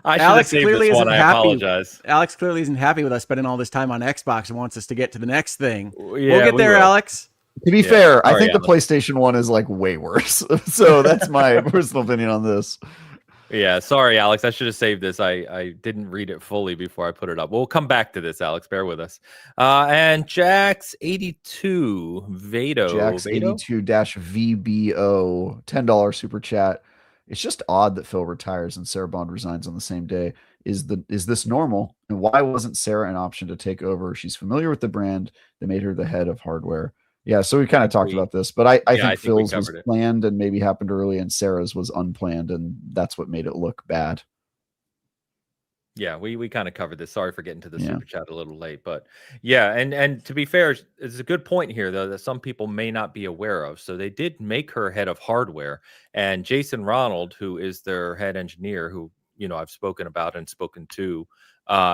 Alex clearly isn't happy. Alex clearly isn't happy with us spending all this time on Xbox and wants us to get to the next thing. We'll get there, Alex.
To be fair, I think the PlayStation 1 is like way worse. So that's my personal opinion on this.
Yeah, sorry, Alex. I should have saved this. I didn't read it fully before I put it up. We'll come back to this, Alex. Bear with us. And Jax82 Vado.
Jax82-VBO, $10 super chat. It's just odd that Phil retires and Sarah Bond resigns on the same day. Is this normal? And why wasn't Sarah an option to take over? She's familiar with the brand. They made her the head of hardware. Yeah, so we kind of talked about this, but I think Phil's was planned and maybe happened early, and Sarah's was unplanned, and that's what made it look bad.
Yeah, we kind of covered this. Sorry for getting to the super chat a little late, but yeah, and to be fair, it's a good point here though that some people may not be aware of. So they did make her head of hardware, and Jason Ronald, who is their head engineer, who I've spoken about and spoken to.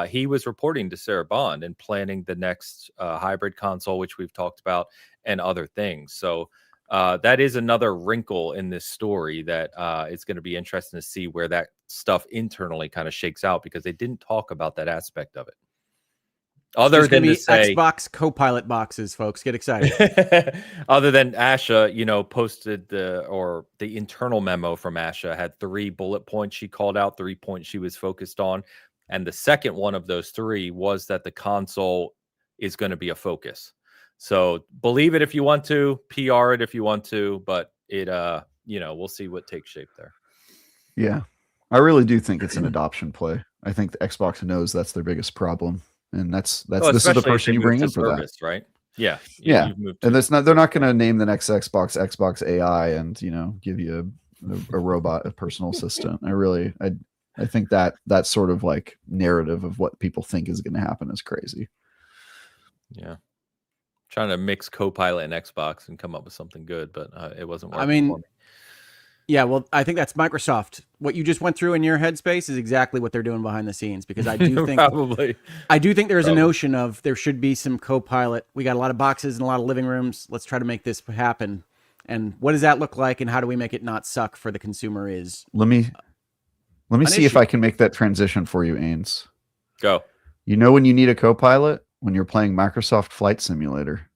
He was reporting to Sarah Bond and planning the next hybrid console, which we've talked about, and other things. So that is another wrinkle in this story that it's going to be interesting to see where that stuff internally kind of shakes out, because they didn't talk about that aspect of it. Other than to say
Xbox Copilot boxes, folks, get excited.
Other than Asha, posted the internal memo from Asha had 3 bullet points she called out, 3 points she was focused on. And the second one of those 3 was that the console is going to be a focus. So believe it if you want to, PR it if you want to, but it, we'll see what takes shape there.
Yeah, I really do think it's an adoption play. I think the Xbox knows that's their biggest problem, and this is the person you bring in for
that, right? Yeah,
yeah. And they're not going to name the next Xbox AI and give you a robot, a personal assistant. I think that sort of like narrative of what people think is going to happen is crazy.
Yeah. Trying to mix Copilot and Xbox and come up with something good, but it wasn't working for me.
Yeah, well, I think that's Microsoft. What you just went through in your headspace is exactly what they're doing behind the scenes, because I do think I do think there's a notion of there should be some Copilot. We got a lot of boxes and a lot of living rooms. Let's try to make this happen. And what does that look like, and how do we make it not suck for the consumer is
Let me see if I can make that transition for you, Ains.
Go.
You know when you need a co-pilot? When you're playing Microsoft Flight Simulator.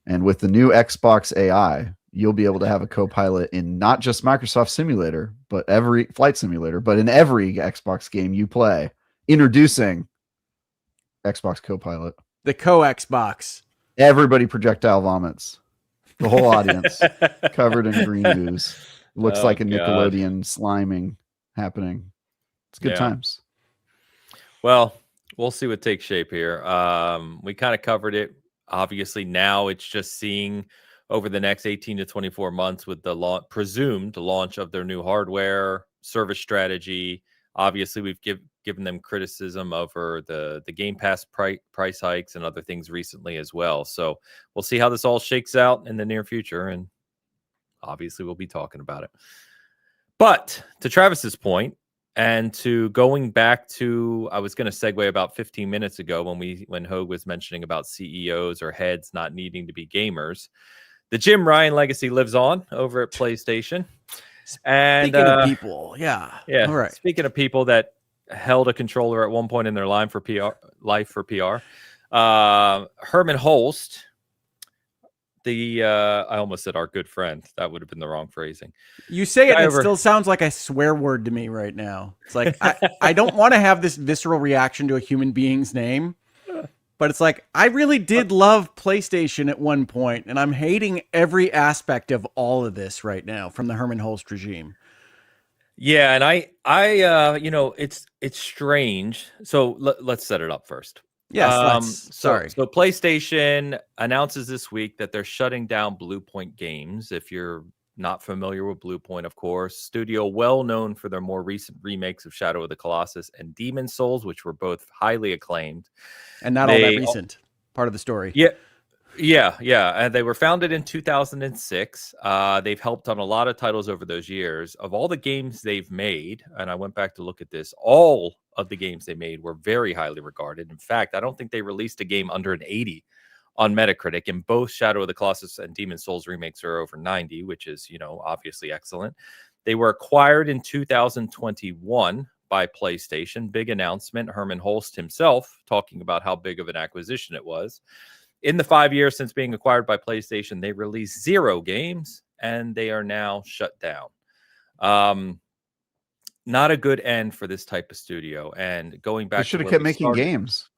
And with the new Xbox AI, you'll be able to have a co-pilot in not just Microsoft Simulator, but every flight simulator, but in every Xbox game you play. Introducing Xbox Co-Pilot.
The Co-Xbox.
Everybody projectile vomits. The whole audience covered in green ooze. Looks like a Nickelodeon sliming happening. It's good times.
Well, we'll see what takes shape here. We kind of covered it. Obviously, now it's just seeing over the next 18 to 24 months with the presumed launch of their new hardware, service strategy. Obviously, we've given them criticism over the Game Pass price hikes and other things recently as well. So we'll see how this all shakes out in the near future. And obviously, we'll be talking about it. But to Travis's point, and to going back to, I was going to segue about 15 minutes ago when Hogue was mentioning about CEOs or heads not needing to be gamers. The Jim Ryan legacy lives on over at PlayStation. And
speaking of people, yeah.
All
right.
Speaking of people that held a controller at one point in their life for PR, Herman Holst, I almost said our good friend. That would have been the wrong phrasing.
You say it, and it still sounds like a swear word to me right now. It's like, I don't want to have this visceral reaction to a human being's name, but it's like, I really did love PlayStation at one point, and I'm hating every aspect of all of this right now from the Herman Holst regime.
Yeah, and I it's strange. So let's set it up first.
Yes, sorry.
So PlayStation announces this week that they're shutting down Bluepoint Games. If you're not familiar with Bluepoint, of course, studio well known for their more recent remakes of Shadow of the Colossus and Demon Souls, which were both highly acclaimed.
And not all that recent. Part of the story.
Yeah. And they were founded in 2006. They've helped on a lot of titles over those years. Of all the games they've made, and I went back to look at this, all of the games they made were very highly regarded. In fact, I don't think they released a game under an 80 on Metacritic, and both Shadow of the Colossus and Demon Souls remakes are over 90, which is, obviously excellent. They were acquired in 2021 by PlayStation. Big announcement. Herman Holst himself talking about how big of an acquisition it was. In the 5 years since being acquired by PlayStation, they released 0 games, and they are now shut down. Not a good end for this type of studio. And going back,
they should have kept making games.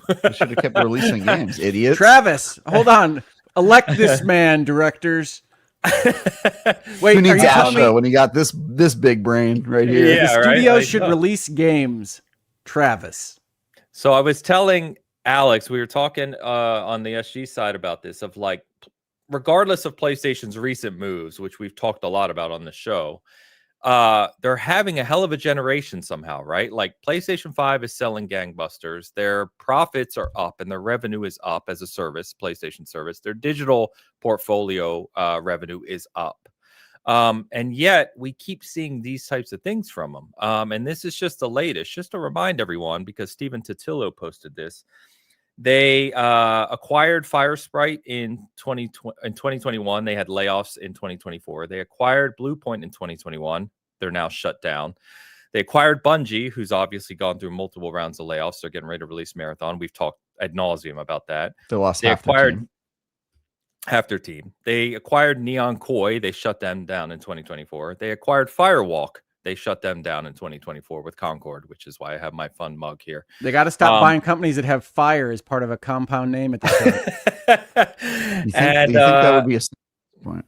They should have kept releasing games, idiots.
Travis, hold on. Elect this man, directors.
Wait, who needs Asha when he got this big brain right here?
Yeah, the studios should release games. Travis.
So I was telling Alex, we were talking on the SG side about this, of like, regardless of PlayStation's recent moves, which we've talked a lot about on the show, they're having a hell of a generation somehow, right? Like PlayStation 5 is selling gangbusters. Their profits are up and their revenue is up as a service, PlayStation service. Their digital portfolio revenue is up. And yet we keep seeing these types of things from them. And this is just the latest, just to remind everyone, because Steven Totillo posted this. They acquired Firesprite in 2021. They had layoffs in 2024. They acquired Bluepoint in 2021. They're now shut down. They acquired Bungie, who's obviously gone through multiple rounds of layoffs. They're getting ready to release Marathon. We've talked ad nauseum about that.
They lost
half their team. They acquired Neon Koi. They shut them down in 2024. They acquired Firewalk. They shut them down in 2024 with Concord, which is why I have my fun mug here.
They got to stop buying companies that have fire as part of a compound name at this time.
you think that would be a point?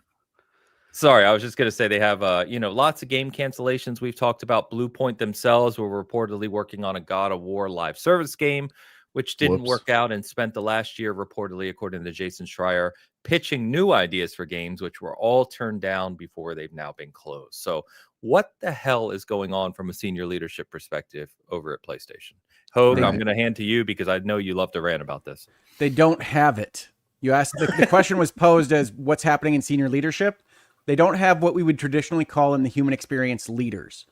Sorry, I was just going to say they have, lots of game cancellations. We've talked about Bluepoint themselves were reportedly working on a God of War live service game, which didn't work out, and spent the last year reportedly, according to Jason Schreier, pitching new ideas for games, which were all turned down before they've now been closed. So what the hell is going on from a senior leadership perspective over at PlayStation? Hogue, I'm going to hand to you because I know you love to rant about this.
They don't have it. You asked, the question was posed as what's happening in senior leadership. They don't have what we would traditionally call in the human experience leaders.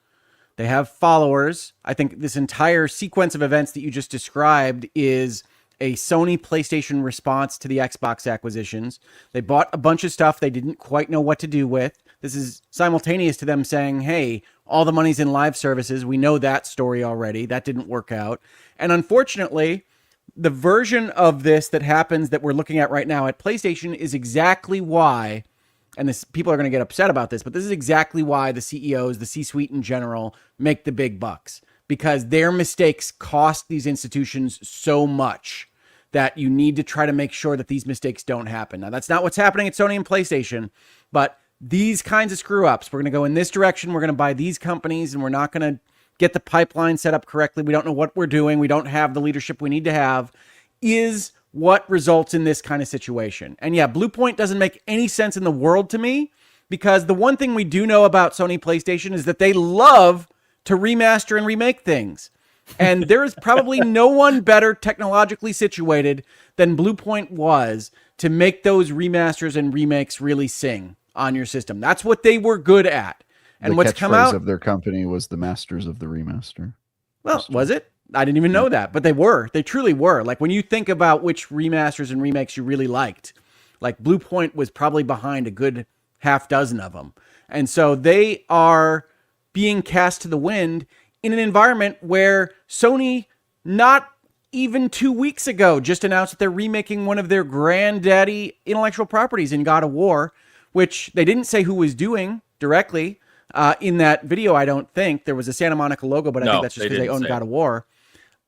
They have followers. I think this entire sequence of events that you just described is a Sony PlayStation response to the Xbox acquisitions. They bought a bunch of stuff they didn't quite know what to do with. This is simultaneous to them saying, hey, all the money's in live services. We know that story already. That didn't work out. And unfortunately, the version of this that happens that we're looking at right now at PlayStation is exactly why, and this people are going to get upset about this, but this is exactly why the CEOs, the C-suite in general, make the big bucks, because their mistakes cost these institutions so much that you need to try to make sure that these mistakes don't happen. Now, that's not what's happening at Sony and PlayStation, but these kinds of screw ups, we're going to go in this direction, we're going to buy these companies, and we're not going to get the pipeline set up correctly. We don't know what we're doing. We don't have the leadership we need to have, is what results in this kind of situation. And yeah, Bluepoint doesn't make any sense in the world to me, because the one thing we do know about Sony PlayStation is that they love to remaster and remake things. And there is probably no one better technologically situated than Bluepoint was to make those remasters and remakes really sing on your system. That's what they were good at. And
the
what's come out
of their company was the masters of the remaster.
Well, was it? I didn't even know that, but they were. They truly were. Like, when you think about which remasters and remakes you really liked, like, Bluepoint was probably behind a good half dozen of them. And so they are being cast to the wind in an environment where Sony, not even 2 weeks ago, just announced that they're remaking one of their granddaddy intellectual properties in God of War, which they didn't say who was doing directly. In that video, I don't think. There was a Santa Monica logo, but I think that's just because they own God of War.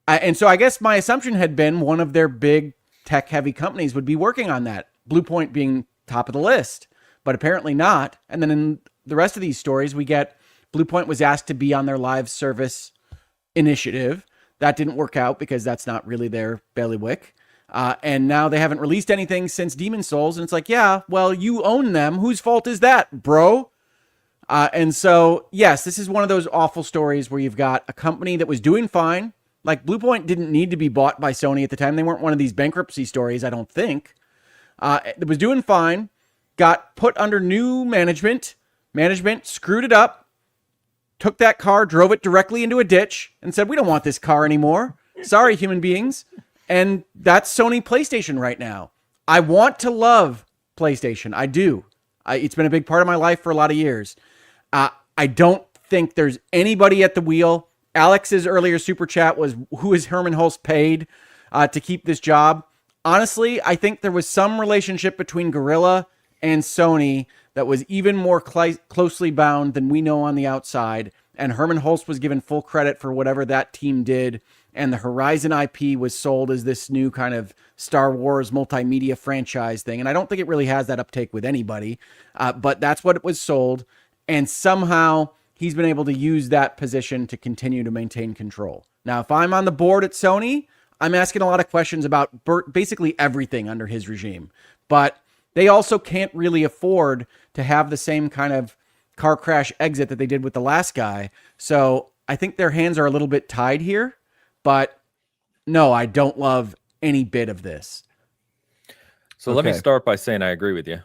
And so I guess my assumption had been one of their big tech-heavy companies would be working on that, Bluepoint being top of the list, but apparently not. And then in the rest of these stories, we get Bluepoint was asked to be on their live service initiative. That didn't work out because that's not really their bailiwick. And now they haven't released anything since Demon's Souls. And it's like, yeah, well, you own them. Whose fault is that, bro? And so, yes, this is one of those awful stories where you've got a company that was doing fine. Like, Bluepoint didn't need to be bought by Sony at the time. They weren't one of these bankruptcy stories, I don't think. It was doing fine, got put under new management. Management screwed it up, took that car, drove it directly into a ditch, and said, we don't want this car anymore. Sorry, human beings. And that's Sony PlayStation right now. I want to love PlayStation. I do. It's been a big part of my life for a lot of years. I don't think there's anybody at the wheel. Alex's earlier super chat was, who is Herman Hulst paid to keep this job? Honestly, I think there was some relationship between Guerrilla and Sony that was even more closely bound than we know on the outside. And Herman Hulst was given full credit for whatever that team did. And the Horizon IP was sold as this new kind of Star Wars multimedia franchise thing. And I don't think it really has that uptake with anybody, but that's what it was sold. And somehow he's been able to use that position to continue to maintain control. Now, if I'm on the board at Sony, I'm asking a lot of questions about basically everything under his regime. But they also can't really afford to have the same kind of car crash exit that they did with the last guy. So I think their hands are a little bit tied here. But no, I don't love any bit of this.
So let me start by saying I agree with you.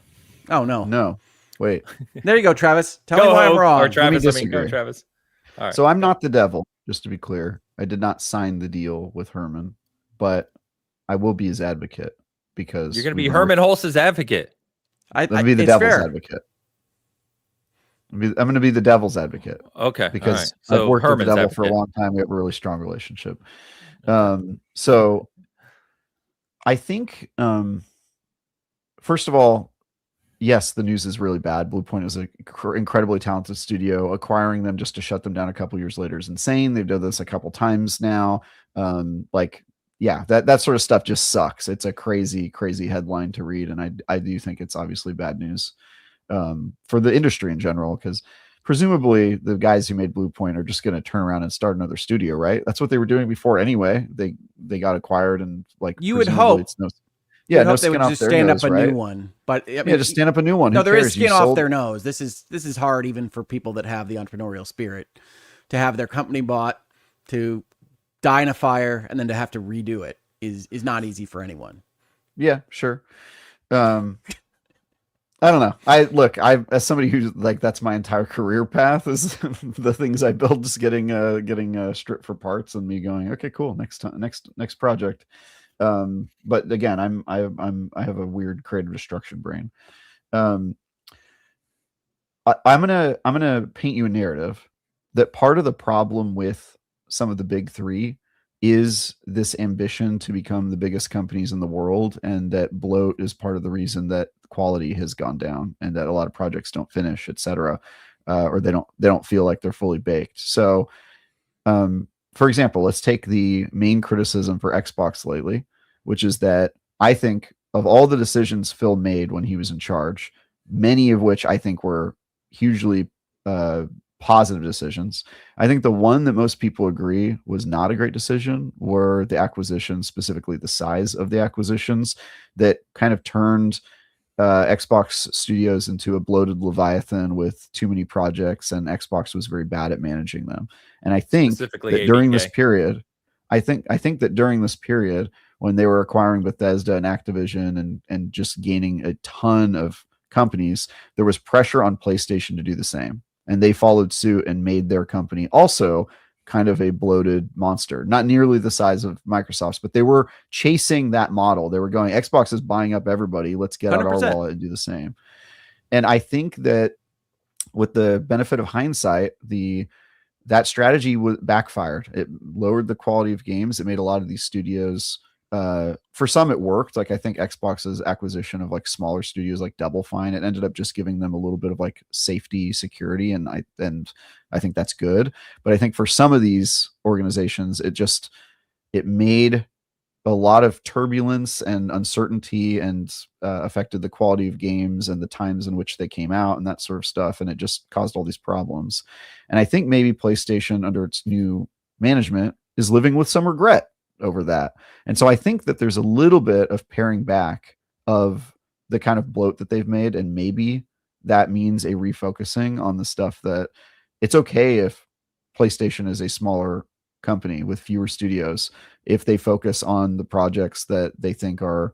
Oh, no.
No. Wait.
There you go, Travis. Tell me why I'm wrong.
Or Travis, go, Travis.
All right. So I'm not the devil, just to be clear. I did not sign the deal with Herman, but I will be his advocate, because
you're going to be Herman Hulst's advocate.
I'm going to be the devil's advocate. I'm going to be the devil's advocate.
Okay.
Because
right. So
I've worked
Herman's
with the devil
advocate
for a long time. We have a really strong relationship. So I think, first of all, yes, the news is really bad. Bluepoint is an incredibly talented studio. Acquiring them just to shut them down a couple years later is insane. They've done this a couple times now. Yeah, that sort of stuff just sucks. It's a crazy, crazy headline to read. And I do think it's obviously bad news for the industry in general, because presumably the guys who made Bluepoint are just going to turn around and start another studio, right? That's what they were doing before anyway. They got acquired, and like,
you would hope.
Yeah, no
they would just
stand
up a new one. But I mean,
just stand up a new one.
No, there is skin off their nose. This is hard even for people that have the entrepreneurial spirit, to have their company bought, to die in a fire, and then to have to redo it is not easy for anyone.
Yeah, sure. I don't know. As somebody who's like, that's my entire career path, is the things I build, just getting stripped for parts and me going, okay, cool, next project. But again, I have a weird creative destruction brain. I'm gonna paint you a narrative that part of the problem with some of the big three is this ambition to become the biggest companies in the world, and that bloat is part of the reason that quality has gone down and that a lot of projects don't finish, etc., or they don't feel like they're fully baked. So, for example, let's take the main criticism for Xbox lately, which is that I think of all the decisions Phil made when he was in charge, many of which I think were hugely positive decisions. I think the one that most people agree was not a great decision were the acquisitions, specifically the size of the acquisitions that kind of turned Xbox Studios into a bloated Leviathan with too many projects, and Xbox was very bad at managing them. And I think that during this period, I think that during this period when they were acquiring Bethesda and Activision and just gaining a ton of companies, there was pressure on PlayStation to do the same. And they followed suit and made their company also kind of a bloated monster, not nearly the size of Microsoft's, but they were chasing that model. They were going, Xbox is buying up everybody. Let's get 100%. Out our wallet and do the same. And I think that with the benefit of hindsight, that strategy backfired. It lowered the quality of games. It made a lot of these studios, for some it worked. Like I think Xbox's acquisition of like smaller studios like Double Fine, it ended up just giving them a little bit of like safety, security, and I think that's good. But I think for some of these organizations, it made a lot of turbulence and uncertainty and affected the quality of games and the times in which they came out and that sort of stuff. And it just caused all these problems. And I think maybe PlayStation under its new management is living with some regret over that. And so I think that there's a little bit of paring back of the kind of bloat that they've made. And maybe that means a refocusing on the stuff that it's okay if PlayStation is a smaller company with fewer studios, if they focus on the projects that they think are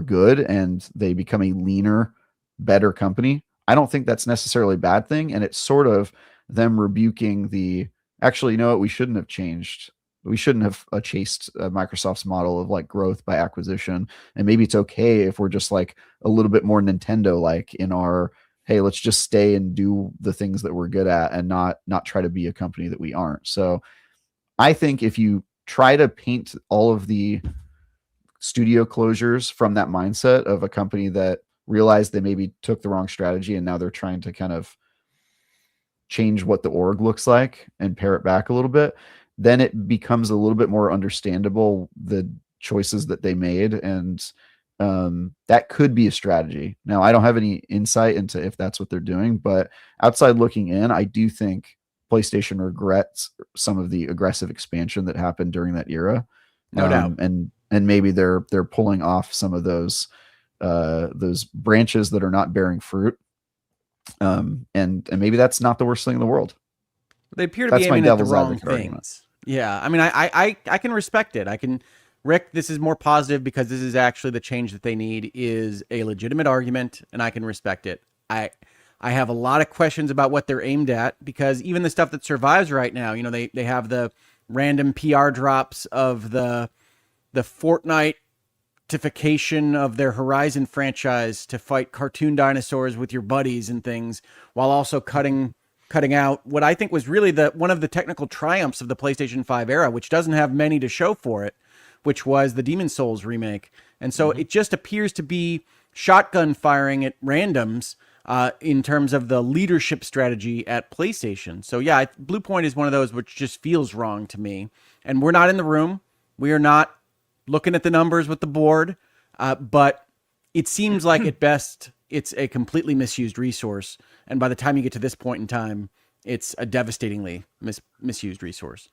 good and they become a leaner, better company. I don't think that's necessarily a bad thing. And it's sort of them rebuking actually, you know what, we shouldn't have changed. We shouldn't have chased Microsoft's model of like growth by acquisition. And maybe it's okay if we're just like a little bit more Nintendo-like in our, hey, let's just stay and do the things that we're good at and not try to be a company that we aren't. So I think if you try to paint all of the studio closures from that mindset of a company that realized they maybe took the wrong strategy and now they're trying to kind of change what the org looks like and pare it back a little bit, then it becomes a little bit more understandable the choices that they made. And that could be a strategy. Now, I don't have any insight into if that's what they're doing, but outside looking in, I do think PlayStation regrets some of the aggressive expansion that happened during that era.
No doubt.
And maybe they're pulling off some of those branches that are not bearing fruit. And maybe that's not the worst thing in the world.
They appear to be aiming at the wrong things. Yeah. I mean, I can respect it. Rick, this is more positive because this is actually the change that they need is a legitimate argument, and I can respect it. I have a lot of questions about what they're aimed at, because even the stuff that survives right now, you know, they have the random PR drops of the Fortnite-ification of their Horizon franchise to fight cartoon dinosaurs with your buddies and things, while also cutting out what I think was really one of the technical triumphs of the PlayStation 5 era, which doesn't have many to show for it, which was the Demon's Souls remake. And so it just appears to be shotgun firing at randoms in terms of the leadership strategy at PlayStation. So yeah, Bluepoint is one of those which just feels wrong to me. And we're not in the room. We are not looking at the numbers with the board. But it seems like at best, it's a completely misused resource. And by the time you get to this point in time, it's a devastatingly misused resource.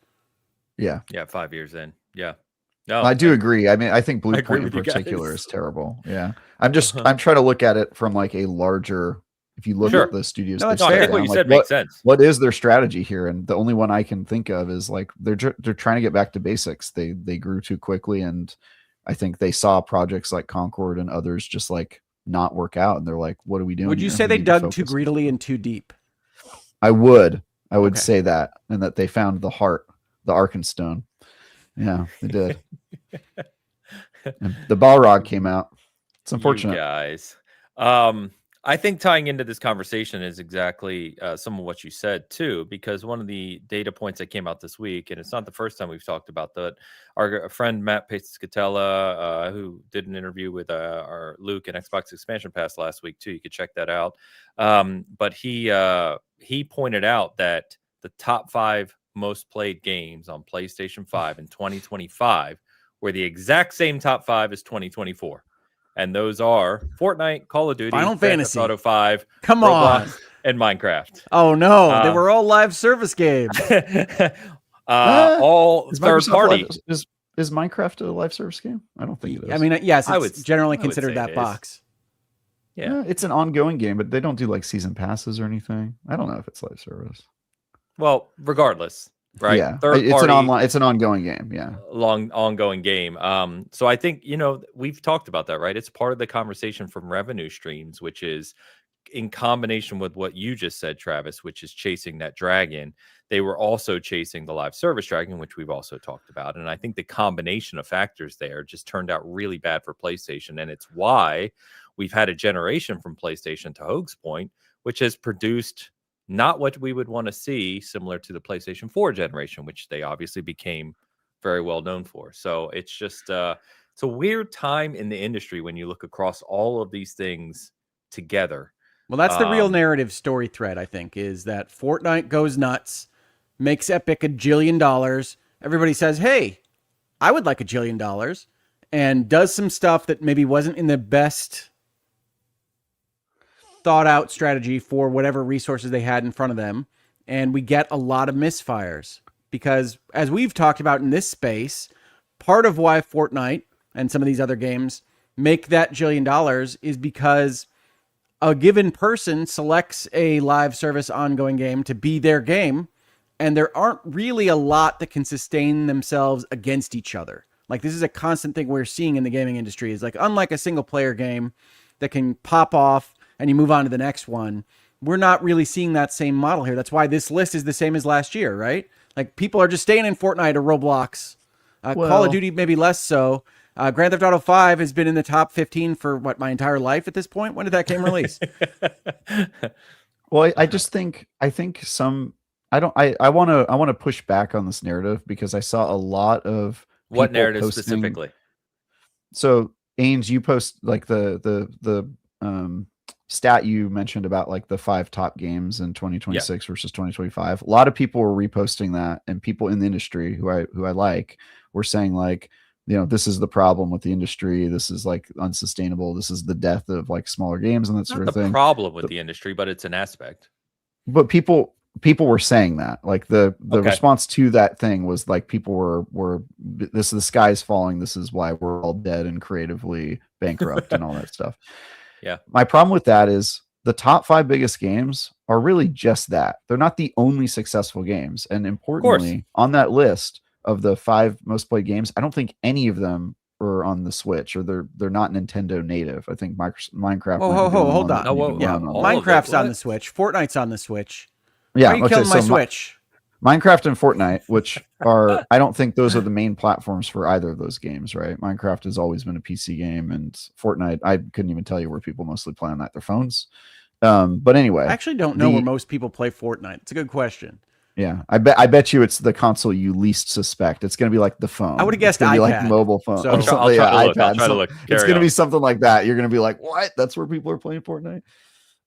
Yeah.
Yeah. 5 years in. Yeah. No,
I do agree. I mean, I think Bluepoint in particular is terrible. Yeah. I'm trying to look at it from like a larger, if you look at the studios,
I think what you said makes sense.
What is their strategy here? And the only one I can think of is like, they're trying to get back to basics. They grew too quickly. And I think they saw projects like Concord and others just like not work out. And they're like, what are we doing?
Would you say they dug too greedily and too deep?
I would say that. And that they found the heart, the Arkenstone. Yeah, they did. And the Balrog came out. It's unfortunate.
You guys. I think tying into this conversation is exactly some of what you said too, because one of the data points that came out this week, and it's not the first time we've talked about that. Our friend Matt Pescatella, who did an interview with our Luke and Xbox Expansion Pass last week too, you could check that out. But he pointed out that the top 5 most played games on PlayStation 5 in 2025 were the exact same top 5 as 2024. And those are Fortnite, Call of Duty,
Final
Grand Theft
Fantasy.
Auto 5,
Come
Roblox,
on.
and Minecraft.
Oh no, they were all live service games.
All third party.
Is Minecraft a live service game? I don't think it is.
I mean, yes,
I
it's
would-
generally
I would
considered
say
that
it is.
box.
Yeah.
It's an ongoing game, but they don't do like season passes or anything. I don't know if it's live service.
Well, regardless, right?
Yeah,
Third
it's
party,
it's an ongoing game. Yeah.
long ongoing game. So I think, we've talked about that, right? It's part of the conversation from revenue streams, which is in combination with what you just said, Travis, which is chasing that dragon. They were also chasing the live service dragon, which we've also talked about. And I think the combination of factors there just turned out really bad for PlayStation. And it's why we've had a generation from PlayStation, to Hoag's point, which has produced not what we would want to see, similar to the PlayStation 4 generation, which they obviously became very well known for. So it's just it's a weird time in the industry when you look across all of these things together.
Well, that's the real narrative story thread, I think, is that Fortnite goes nuts, makes Epic $1 jillion. Everybody says, hey, I would like $1 jillion, and does some stuff that maybe wasn't in the best thought out strategy for whatever resources they had in front of them. And we get a lot of misfires because, as we've talked about in this space, part of why Fortnite and some of these other games make that $1 jillion is because a given person selects a live service ongoing game to be their game, and there aren't really a lot that can sustain themselves against each other. Like, this is a constant thing we're seeing in the gaming industry, is like, unlike a single player game that can pop off and you move on to the next one, we're not really seeing that same model here. That's why this list is the same as last year, right? Like, people are just staying in Fortnite or Roblox. Call of Duty maybe less so. Grand Theft Auto 5 has been in the top 15 for my entire life at this point. When did that game release?
Well, I think I want to push back on this narrative because I saw a lot of
What
people
narrative
posting-
specifically?
So, Ains, you post like the stat you mentioned about like the 5 top games in 2026 versus 2025. A lot of people were reposting that, and people in the industry who I like were saying like, this is the problem with the industry. This is like unsustainable. This is the death of like smaller games and that sort
Not
of
the
thing.
problem with the industry, but it's an aspect.
But people were saying that, like the
Okay.
response to that thing was like people were this, the sky's falling. This is why we're all dead and creatively bankrupt and all that stuff.
Yeah.
My problem with that is the top 5 biggest games are really just that. They're not the only successful games. And importantly, on that list of the 5 most played games, I don't think any of them are on the Switch, or they're not Nintendo native. I think Minecraft.
Hold on. Minecraft's on the Switch. Fortnite's on the Switch.
Yeah,
Why are you killing my Switch?
Minecraft and Fortnite, which are, I don't think those are the main platforms for either of those games, right? Minecraft has always been a PC game, and Fortnite, I couldn't even tell you where people mostly play on that, their phones. But anyway,
I actually don't know where most people play Fortnite. It's a good question.
Yeah, I bet you it's the console you least suspect. It's going to be like the phone.
I would have guessed iPad.
Like mobile phone.
So
I'll try to look.
It's going to be something like that. You're going to be like, what? That's where people are playing Fortnite.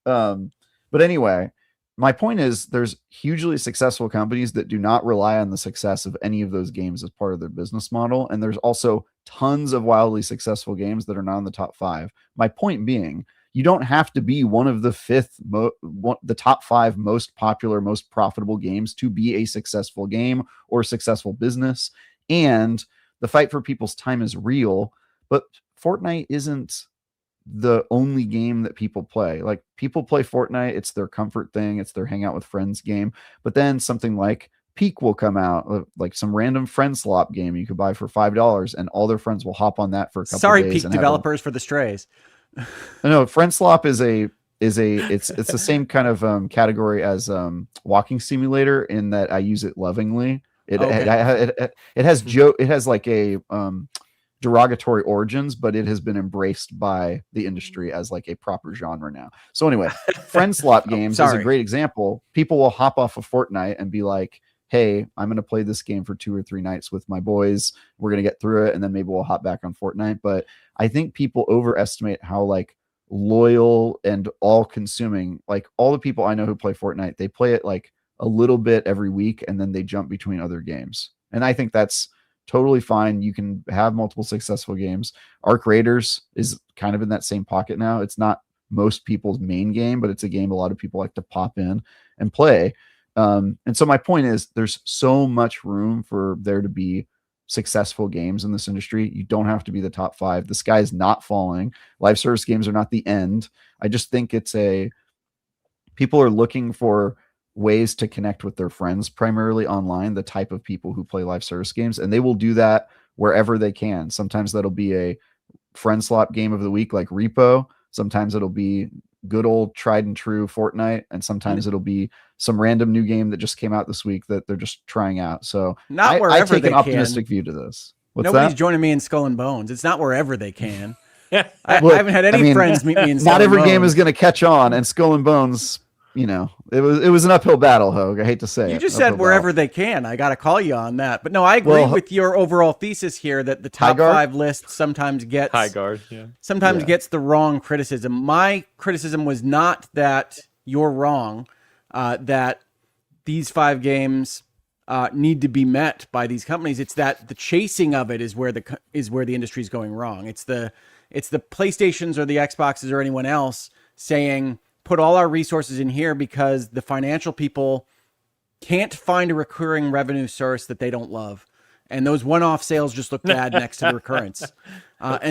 But anyway, my point is there's hugely successful companies that do not rely on the success of any of those games as part of their business model. And there's also tons of wildly successful games that are not in the top 5. My point being, you don't have to be one of the the top 5 most popular, most profitable games to be a successful game or a successful business. And the fight for people's time is real, but Fortnite isn't the only game that people play. Like, people play Fortnite, it's their comfort thing, it's their hang out with friends game. But then something like Peak will come out, like some random friend slop game you could buy for $5, and all their friends will hop on that for a couple
Sorry,
days.
Peak developers for the strays.
No, friend slop is it's the same kind of category as walking simulator, in that I use it lovingly. It has like a derogatory origins, but it has been embraced by the industry as like a proper genre now. So anyway, friend slot games is a great example. People will hop off of Fortnite and be like, hey, I'm going to play this game for 2 or 3 nights with my boys. We're going to get through it, and then maybe we'll hop back on Fortnite. But I think people overestimate how like loyal and all consuming, like all the people I know who play Fortnite, they play it like a little bit every week, and then they jump between other games. And I think that's totally fine. You can have multiple successful games. Arc Raiders is kind of in that same pocket now. It's not most people's main game, but it's a game a lot of people like to pop in and play. And so my point is there's so much room for there to be successful games in this industry. You don't have to be the top 5. The sky is not falling. Live service games are not the end. I just think people are looking for ways to connect with their friends, primarily online, the type of people who play live service games, and they will do that wherever they can. Sometimes that'll be a friend slot game of the week like Repo. Sometimes it'll be good old tried and true Fortnite, and sometimes it'll be some random new game that just came out this week that they're just trying out. So I take an optimistic view to this.
Nobody's joining me in Skull and Bones. It's not wherever they can. I haven't had any friends meet me in Skull
Not every
and Bones.
game is going to catch on, and Skull and Bones, you know, it was an uphill battle, Hogue. I hate to say it.
You just said wherever they can. I got to call you on that. But no, I agree with your overall thesis here that the top 5 list sometimes gets gets the wrong criticism. My criticism was not that you're wrong, that these 5 games need to be met by these companies. It's that the chasing of it is where the industry is going wrong. It's the PlayStations or the Xboxes or anyone else saying, put all our resources in here because the financial people can't find a recurring revenue source that they don't love. And those one-off sales just look bad next to the recurrence.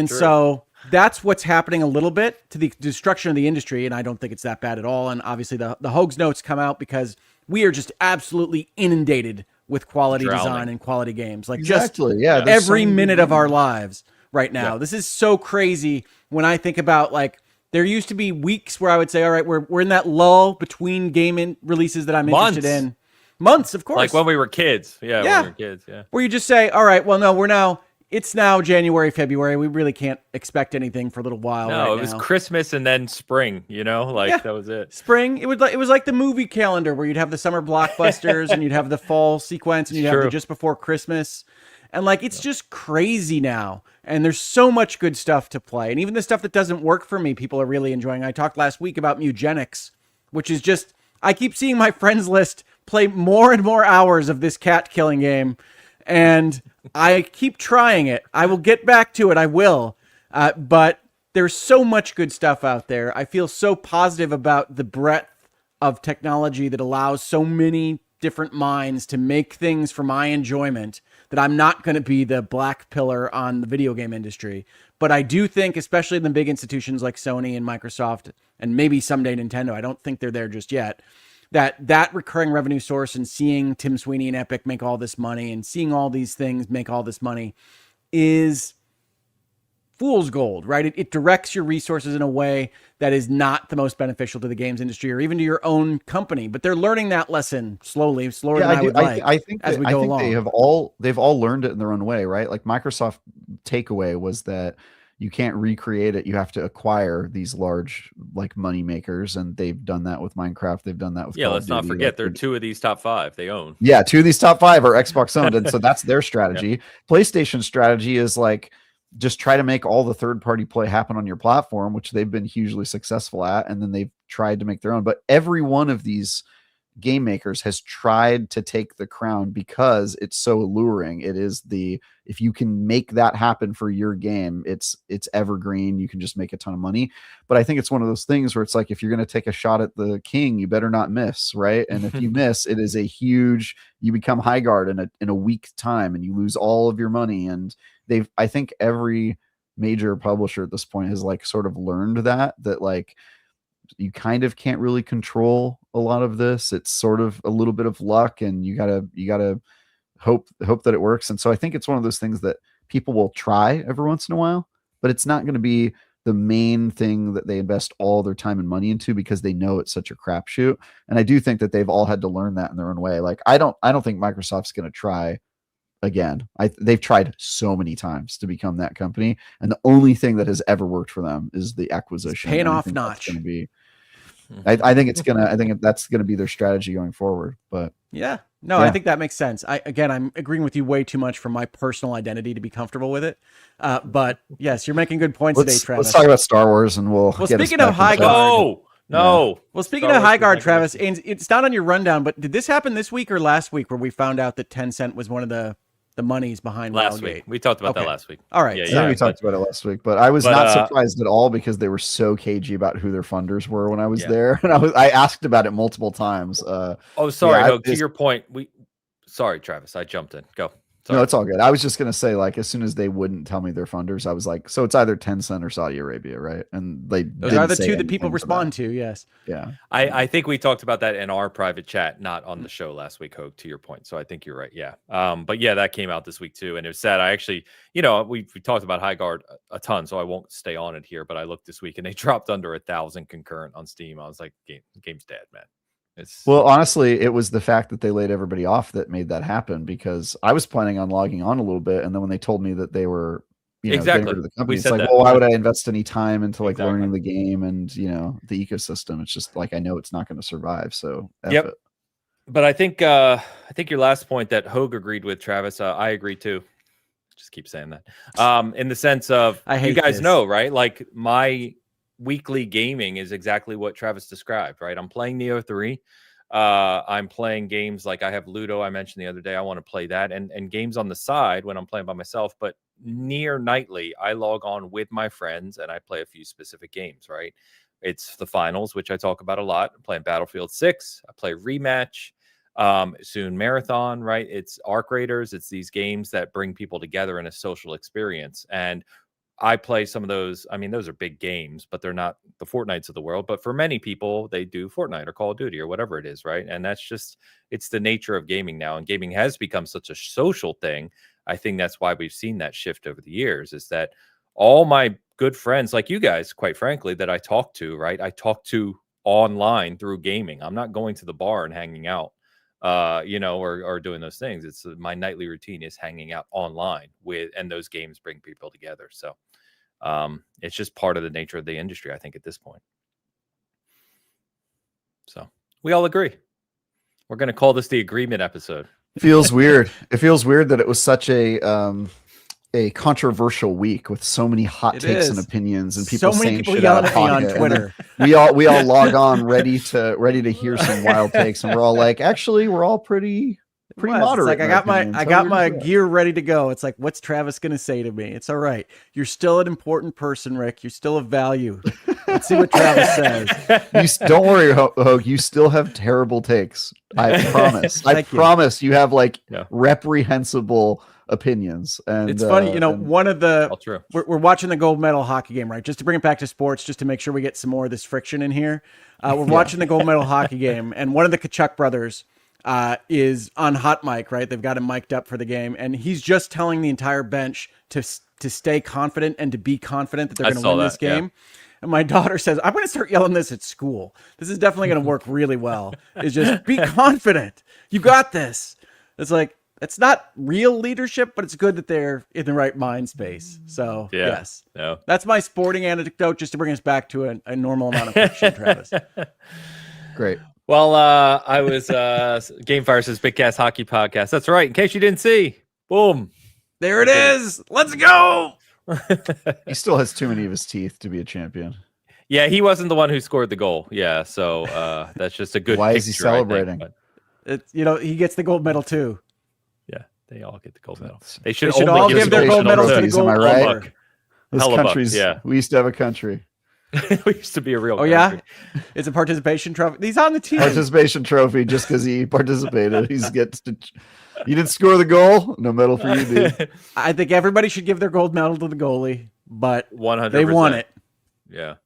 So that's what's happening a little bit to the destruction of the industry. And I don't think it's that bad at all. And obviously the Hogue's notes come out because we are just absolutely inundated with quality design and quality games. Like every minute of our lives right now. Yeah. This is so crazy when I think about like, there used to be weeks where I would say, all right, we're in that lull between game releases that I'm interested in. Months, of course.
Like when we were kids. Yeah, when we were kids,
Where you just say, all right, well, no, it's now January, February. We really can't expect anything for a little while.
No, it was Christmas and then spring, you know? That was it.
Spring. It was like the movie calendar where you'd have the summer blockbusters and you'd have the fall sequence and you'd have the just before Christmas. And like, it's just crazy now. And there's so much good stuff to play. And even the stuff that doesn't work for me, people are really enjoying. I talked last week about Mugenics, which is just, I keep seeing my friends list play more and more hours of this cat killing game. And I keep trying it. I will get back to it. I will. But there's so much good stuff out there. I feel so positive about the breadth of technology that allows so many different minds to make things for my enjoyment that I'm not going to be the black pillar on the video game industry. But I do think, especially in the big institutions like Sony and Microsoft, and maybe someday Nintendo, I don't think they're there just yet, that recurring revenue source and seeing Tim Sweeney and Epic make all this money and seeing all these things make all this money is fool's gold, right? It directs your resources in a way that is not the most beneficial to the games industry or even to your own company. But they're learning that lesson slower than I would like.
I think they've all learned it in their own way, right? Like Microsoft takeaway was that you can't recreate it. You have to acquire these large like money makers, and they've done that with Minecraft. They've done that with
Call of Duty. Not forget there are 2 of these top 5 they own.
Yeah, 2 of these top 5 are Xbox owned, and so that's their strategy. PlayStation's strategy is like, just try to make all the third-party play happen on your platform, which they've been hugely successful at, and then they've tried to make their own. But every one of these game makers has tried to take the crown because it's so alluring. It is if you can make that happen for your game, it's evergreen. You can just make a ton of money. But I think it's one of those things where it's like, if you're going to take a shot at the king, you better not miss, right? And if you miss, it is you become high guard in a week time, and you lose all of your money. And I think every major publisher at this point has like sort of learned that like you kind of can't really control a lot of this. It's sort of a little bit of luck, and you gotta hope that it works. And so I think it's one of those things that people will try every once in a while, but it's not going to be the main thing that they invest all their time and money into because they know it's such a crapshoot. And I do think that they've all had to learn that in their own way. Like I don't think Microsoft's going to try again. They've tried so many times to become that company, and the only thing that has ever worked for them is the acquisition.
Paying
and I
off
think that's
notch.
going to be. I think that's gonna be their strategy going forward. But
yeah, no, I think that makes sense. I'm agreeing with you way too much for my personal identity to be comfortable with it. But yes, you're making good points today, Travis.
Let's talk about Star Wars, and we'll get
speaking
us
of
back
High Guard,
no.
Well, speaking of High Guard, Travis, and it's not on your rundown, but did this happen this week or last week where we found out that Tencent was one of the monies behind
last
Wildgate?
week? We talked about that last week.
All right.
I think we talked about it last week, but I was not surprised at all because they were so cagey about who their funders were when I was there, and I asked about it multiple times.
Sorry, Hogue, to your point. Sorry, Travis, I jumped in. Go. Sorry.
No, it's all good. I was just gonna say, like, as soon as they wouldn't tell me their funders, I was like, so it's either Tencent or Saudi Arabia, right? And those
are the two that people respond to. Yes.
Yeah.
I think we talked about that in our private chat, not on the show last week, Hogue, to your point. So I think you're right. Yeah. But yeah, that came out this week too, and it was sad. I actually, we talked about High Guard a ton, so I won't stay on it here. But I looked this week, and they dropped under 1,000 concurrent on Steam. I was like, game's dead, man.
Well, honestly, it was the fact that they laid everybody off that made that happen, because I was planning on logging on a little bit, and then when they told me that they were getting rid of the company, it's like, well, why would I invest any time into learning the game and the ecosystem? It's just like, I know it's not going to survive. So
it. But I think your last point that Hogue agreed with, Travis, I agree too. Just keep saying that. In the sense of, you guys know, right? Like, my weekly gaming is exactly what Travis described, right? I'm playing Neo 3. I'm playing games like I have Ludo, I mentioned the other day. I want to play that, and games on the side when I'm playing by myself. But near nightly, I log on with my friends and I play a few specific games, right? It's the finals, which I talk about a lot. I'm playing Battlefield 6. I play Rematch. Soon Marathon, right? It's Arc Raiders. It's these games that bring people together in a social experience. And I play some of those. I mean, those are big games, but they're not the Fortnites of the world. But for many people, they do Fortnite or Call of Duty or whatever it is, right? And that's just, it's the nature of gaming now. And gaming has become such a social thing. I think that's why we've seen that shift over the years, is that all my good friends, like you guys, quite frankly, that I talk to, right? I talk to online through gaming. I'm not going to the bar and hanging out, or doing those things. It's my nightly routine is hanging out online and those games bring people together. So it's just part of the nature of the industry, I think, at this point. So we all agree. We're going to call this the agreement episode.
Feels weird. It feels weird that it was such a controversial week with so many hot takes and opinions, and people saying shit out of pocket on Twitter. We all log on ready to hear some wild takes, and we're all like, actually, we're all pretty moderate.
It's like, I got my gear ready to go. It's like, what's Travis going to say to me? It's all right. You're still an important person, Rick. You're still of value. Let's see what Travis says.
Don't worry, Hogue. You still have terrible takes. I promise. I promise you have reprehensible opinions. And
it's funny, one of the we're watching the gold medal hockey game, right? Just to bring it back to sports, just to make sure we get some more of this friction in here. We're watching the gold medal hockey game, and one of the Kachuk brothers is on hot mic, right? They've got him mic'd up for the game, and he's just telling the entire bench to stay confident and to be confident that they're going to win this game. Yeah. And my daughter says, I'm going to start yelling this at school. This is definitely going to work really well. It's just, be confident. You got this. It's like, it's not real leadership, but it's good that they're in the right mind space. So, yes. No. That's my sporting anecdote, just to bring us back to a normal amount of friction, Travis.
Great.
Well, I was Gamefire says Bitcast Hockey Podcast. That's right. In case you didn't see, boom.
There it is. Let's go.
He still has too many of his teeth to be a champion.
Yeah, he wasn't the one who scored the goal. Yeah, so that's just a good.
Why is he celebrating?
He gets the gold medal too.
Yeah, they all get the gold medal. They should
all give their gold medals to the gold medal.
Am I right? This country's. We used to have a country.
We used to be a real.
Oh country. Yeah, it's a participation trophy. He's on the team.
Participation trophy, just because he participated. He gets to. You didn't score the goal, no medal for you, dude.
I think everybody should give their gold medal to the goalie, but
100%.
They won it.
Yeah.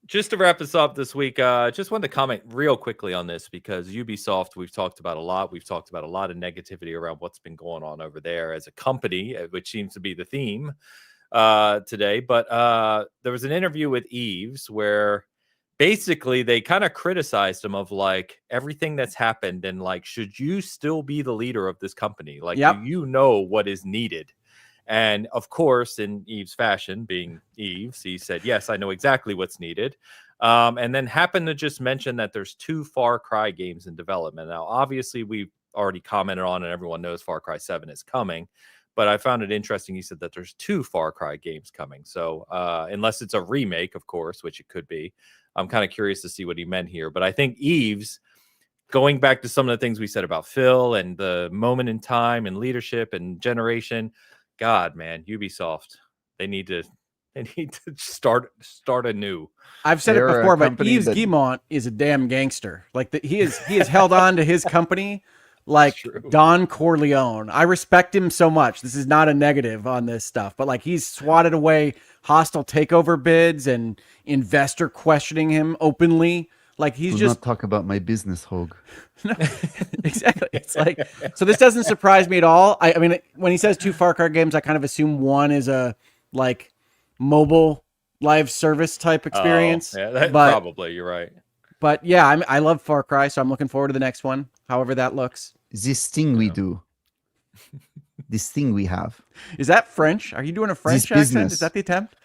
Just to wrap us up this week, just wanted to comment real quickly on this, because Ubisoft, we've talked about a lot. We've talked about a lot of negativity around what's been going on over there as a company, which seems to be the theme today. But there was an interview with Eves where basically they kind of criticized him of like everything that's happened and like, should you still be the leader of this company? Like,
Yep.
do you know what is needed? And of course, in Eve's fashion, being Eve's, he said, yes, I know exactly what's needed. And then happened to just mention that there's 2 Far Cry games in development. Now, obviously, we've already commented on and everyone knows Far Cry 7 is coming. But I found it interesting. He said that there's 2 Far Cry games coming. So unless it's a remake, of course, which it could be, I'm kind of curious to see what he meant here. But I think Eve's, going back to some of the things we said about Phil and the moment in time and leadership and generation, God, man, Ubisoft, they need to start anew.
I've said
They're
it
a
before, but
company
Yves
that-
Guillemot is a damn gangster. Like he is held on to his company like Don Corleone. I respect him so much. This is not a negative on this stuff, but like he's swatted away hostile takeover bids and investor questioning him openly. Like he's
Do
just
not talk about my business, Hog.
No, exactly. It's like, so this doesn't surprise me at all. I mean, when he says 2 Far Cry games, I kind of assume one is a like mobile live service type experience.
Oh, yeah,
but,
probably, you're right.
But yeah, I love Far Cry, so I'm looking forward to the next one, however that looks.
This thing we do. This thing we have.
Is that French? Are you doing a French accent?
business.
Is that the attempt?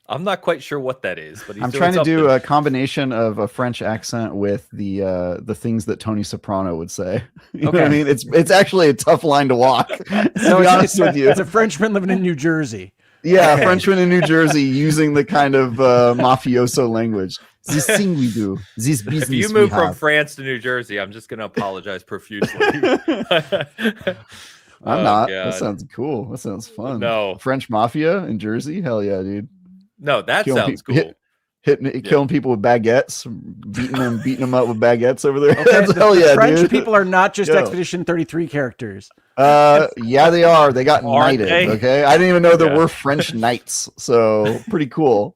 I'm not quite sure what that is, but he's
I'm
doing
trying to do
something.
a combination of a French accent with the things that Tony Soprano would say. You know what I mean? It's actually a tough line to walk. To be honest with you,
It's a Frenchman living in New Jersey.
yeah, a Frenchman in New Jersey using the kind of mafioso language. This thing we do. This business
If you
we
move from
have.
France to New Jersey, I'm just going to apologize profusely.
I'm
Oh,
not.
God.
That sounds cool. That sounds fun.
No.
French mafia in Jersey? Hell yeah, dude.
No, that
Killing
sounds
pe-
cool.
Killing people with baguettes, beating them up with baguettes over there.
Okay,
That's hell yeah,
French
dude.
people are not just
Yo.
Expedition 33 characters.
Yeah, they are. They got
Aren't
knighted.
they?
Okay, I didn't even know there
Yeah.
were French knights. So pretty cool.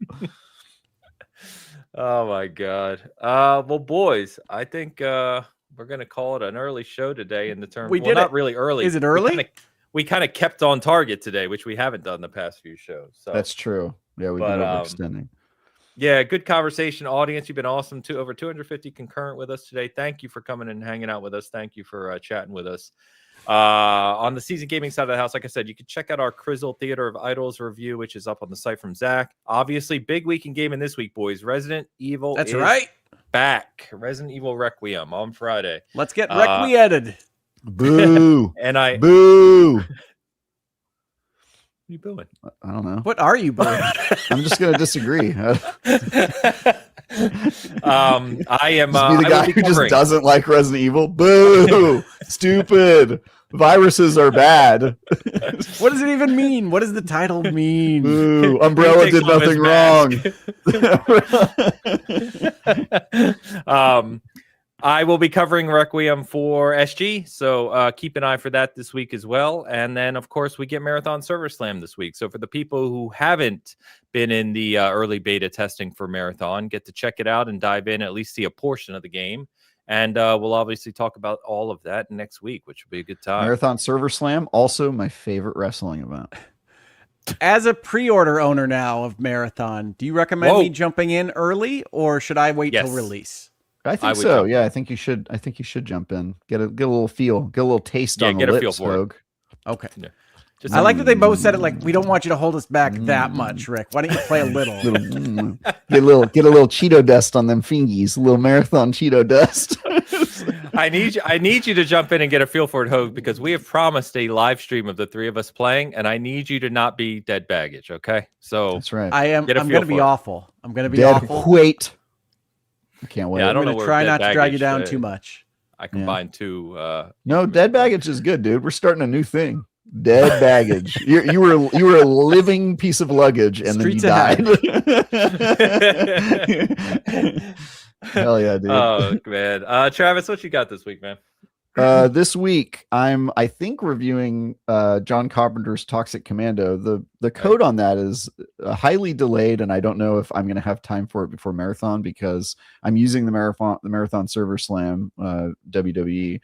Oh my God. Well, boys, I think we're gonna call it an early show today. In the term,
We
well,
did
not
it.
really early.
Is it early?
We kind of kept on target today, which we haven't done the past few shows. So
That's true. Yeah, we've
But,
been overextending.
yeah, good conversation, audience. You've been awesome too. Over 250 concurrent with us today. Thank you for coming and hanging out with us. Thank you for chatting with us. On the season gaming side of the house, like I said, you can check out our Crisol Theater of Idols review, which is up on the site from Zach. Obviously, big week in gaming this week, boys. Resident Evil
That's
is
right.
back. Resident Evil Requiem on Friday.
Let's get requited.
Boo.
And I
Boo.
what are you doing?
I don't know.
What are you, bro?
I'm just gonna disagree.
I am
Just be the
I
guy
will be
who just
covering-
doesn't like Resident Evil. Boo! Stupid. Viruses are bad.
What does it even mean? What does the title mean?
Boo! Umbrella
He
did
takes off his
nothing wrong.
I will be covering Requiem for SG, so keep an eye for that this week as well. And then, of course, we get Marathon Server Slam this week. So for the people who haven't been in the early beta testing for Marathon, get to check it out and dive in, at least see a portion of the game. And we'll obviously talk about all of that next week, which will be a good time.
Marathon Server Slam, also my favorite wrestling event.
As a pre-order owner now of Marathon, do you recommend
Whoa.
me jumping in early, or should I wait
Yes.
till release?
I
I
think
would
so.
jump
Yeah, I think you should. I think you should jump in. Get a little feel. Get a little taste
Yeah,
on the
get a feel
lips,
for it.
Rogue.
Okay.
Just
I like that they both said it like, we don't want you to hold us back that much, Rick. Why don't you play a little?
Get a little Cheeto dust on them fingies. A little marathon Cheeto dust.
I need you to jump in and get a feel for it, Hogue, because we have promised a live stream of the three of us playing, and I need you to not be dead baggage, okay? So
That's right.
I'm
Get a
going
feel
to be
for it.
awful. I'm going to be
Dead
awful.
weight. I can't wait.
Yeah, I
I'm
don't
going
know
to
where
try
dead
not to drag you
baggage,
down too much.
I combined two.
No, dead baggage is good, dude. We're starting a new thing. Dead baggage. You were a living piece of luggage, and
Streets
then you
ahead.
died. Hell yeah, dude.
Oh man, Travis, what you got this week, man?
This week I think reviewing John Carpenter's Toxic Commando. The code on that is highly delayed, and I don't know if I'm going to have time for it before Marathon, because I'm using the Marathon Server Slam WWE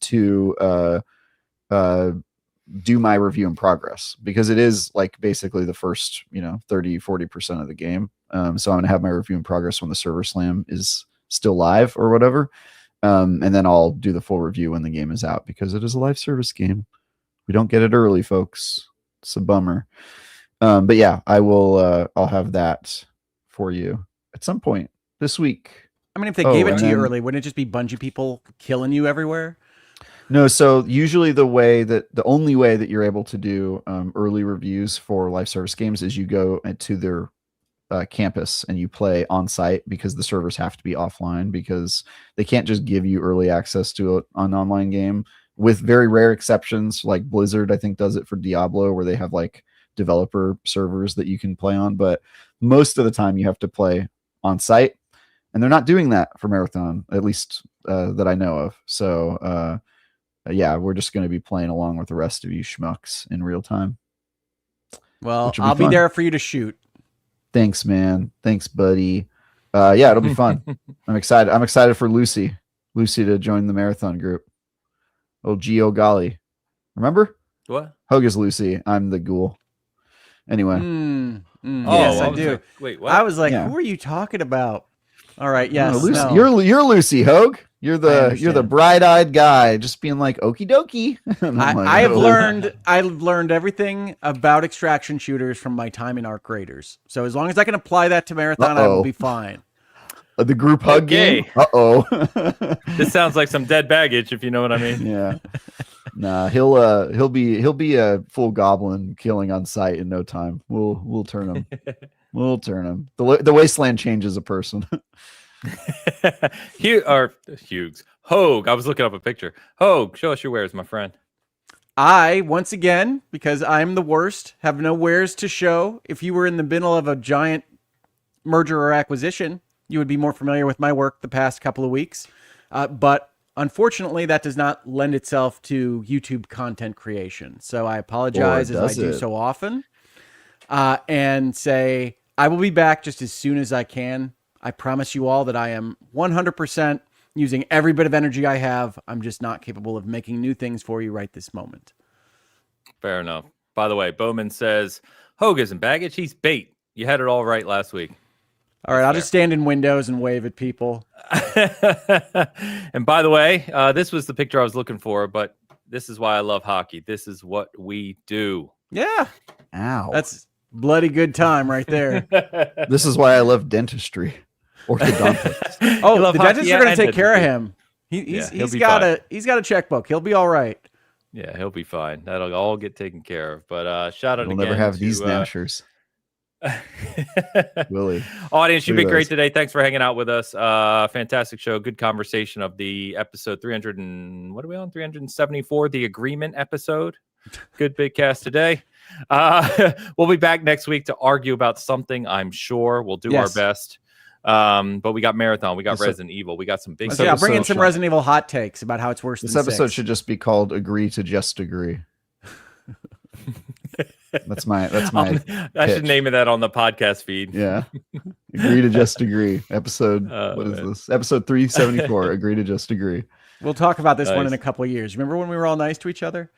to do my review in progress, because it is like basically the first 30-40% of the game. So I'm gonna have my review in progress when the server slam is still live or whatever. And then I'll do the full review when the game is out because it is a live service game. We don't get it early, folks. It's a bummer. But yeah, I will. I'll have that for you at some point this week.
I mean, if they gave it to you early, wouldn't it just be Bungie people killing you everywhere?
No, so usually the only way that you're able to do early reviews for live service games is you go to their campus and you play on site because the servers have to be offline because they can't just give you early access to an online game, with very rare exceptions. Like Blizzard, I think, does it for Diablo, where they have like developer servers that you can play on, but most of the time you have to play on site, and they're not doing that for Marathon, at least that I know of. So yeah, we're just going to be playing along with the rest of you schmucks in real time.
Well, I'll be there for you to shoot.
Thanks, man. Thanks, buddy. Yeah, it'll be fun. I'm excited. I'm excited for Lucy to join the Marathon group. Oh, Geo golly. Remember?
What?
Hogue is Lucy. I'm the ghoul. Anyway.
Yes, I do.
Like, wait, what?
I was like, who are you talking about? All right, yes.
No, Lucy.
No.
You're Lucy, Hogue. You're the bright-eyed guy, just being like okie dokie.
I've learned everything about extraction shooters from my time in Arc Raiders. So as long as I can apply that to Marathon, I will be fine.
The group hug game.
This sounds like some dead baggage, if you know what I mean.
Yeah. Nah, he'll be a full goblin killing on sight in no time. We'll turn him. We'll turn him. The wasteland changes a person.
Hughes. Hogue. I was looking up a picture. Hogue, show us your wares, my friend.
I, once again, because I'm the worst, have no wares to show. If you were in the middle of a giant merger or acquisition, you would be more familiar with my work the past couple of weeks. But unfortunately, that does not lend itself to YouTube content creation. So I apologize, as I do so often, and say I will be back just as soon as I can. I promise you all that I am 100% using every bit of energy I have. I'm just not capable of making new things for you right this moment.
Fair enough. By the way, Bowman says, Hogue isn't baggage, he's bait. You had it all right last week.
All right, I'll just stand in windows and wave at people.
And by the way, this was the picture I was looking for, but this is why I love hockey. This is what we do.
Yeah.
Ow.
That's bloody good time right there.
This is why I love dentistry. Orthodontics.
Oh, the dentists are going to take care of him. He's got a checkbook. He'll be all right.
Yeah, he'll be fine. That'll all get taken care of. But shout out
We'll
again.
never have
to,
these gnashers. Willie.
Audience, you've been great today. Thanks for hanging out with us. Fantastic show. Good conversation of the episode 300 and what are we on? 374, the agreement episode. Good Bitcast today. We'll be back next week to argue about something, I'm sure. We'll do our best. But we got Marathon, we got Resident Evil, we got some big
stuff. Yeah, bring in some Resident Evil hot takes about how it's worse than 6.
This episode should just be called Agree to Just Agree. That's my
I should name it that on the podcast feed.
Yeah. Agree to Just Agree. Episode what is this? Episode 374. Agree to Just Agree.
We'll talk about this one in a couple of years. Remember when we were all nice to each other?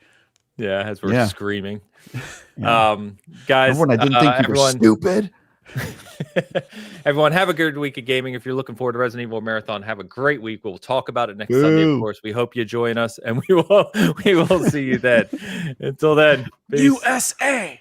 Yeah, as we're screaming.
Yeah.
Guys,
remember when I didn't think you were stupid?
Everyone, have a good week of gaming. If you're looking forward to Resident Evil Marathon, have a great week. We'll talk about it next Sunday, of course. We hope you join us, and we will see you then. Until then, peace.
USA.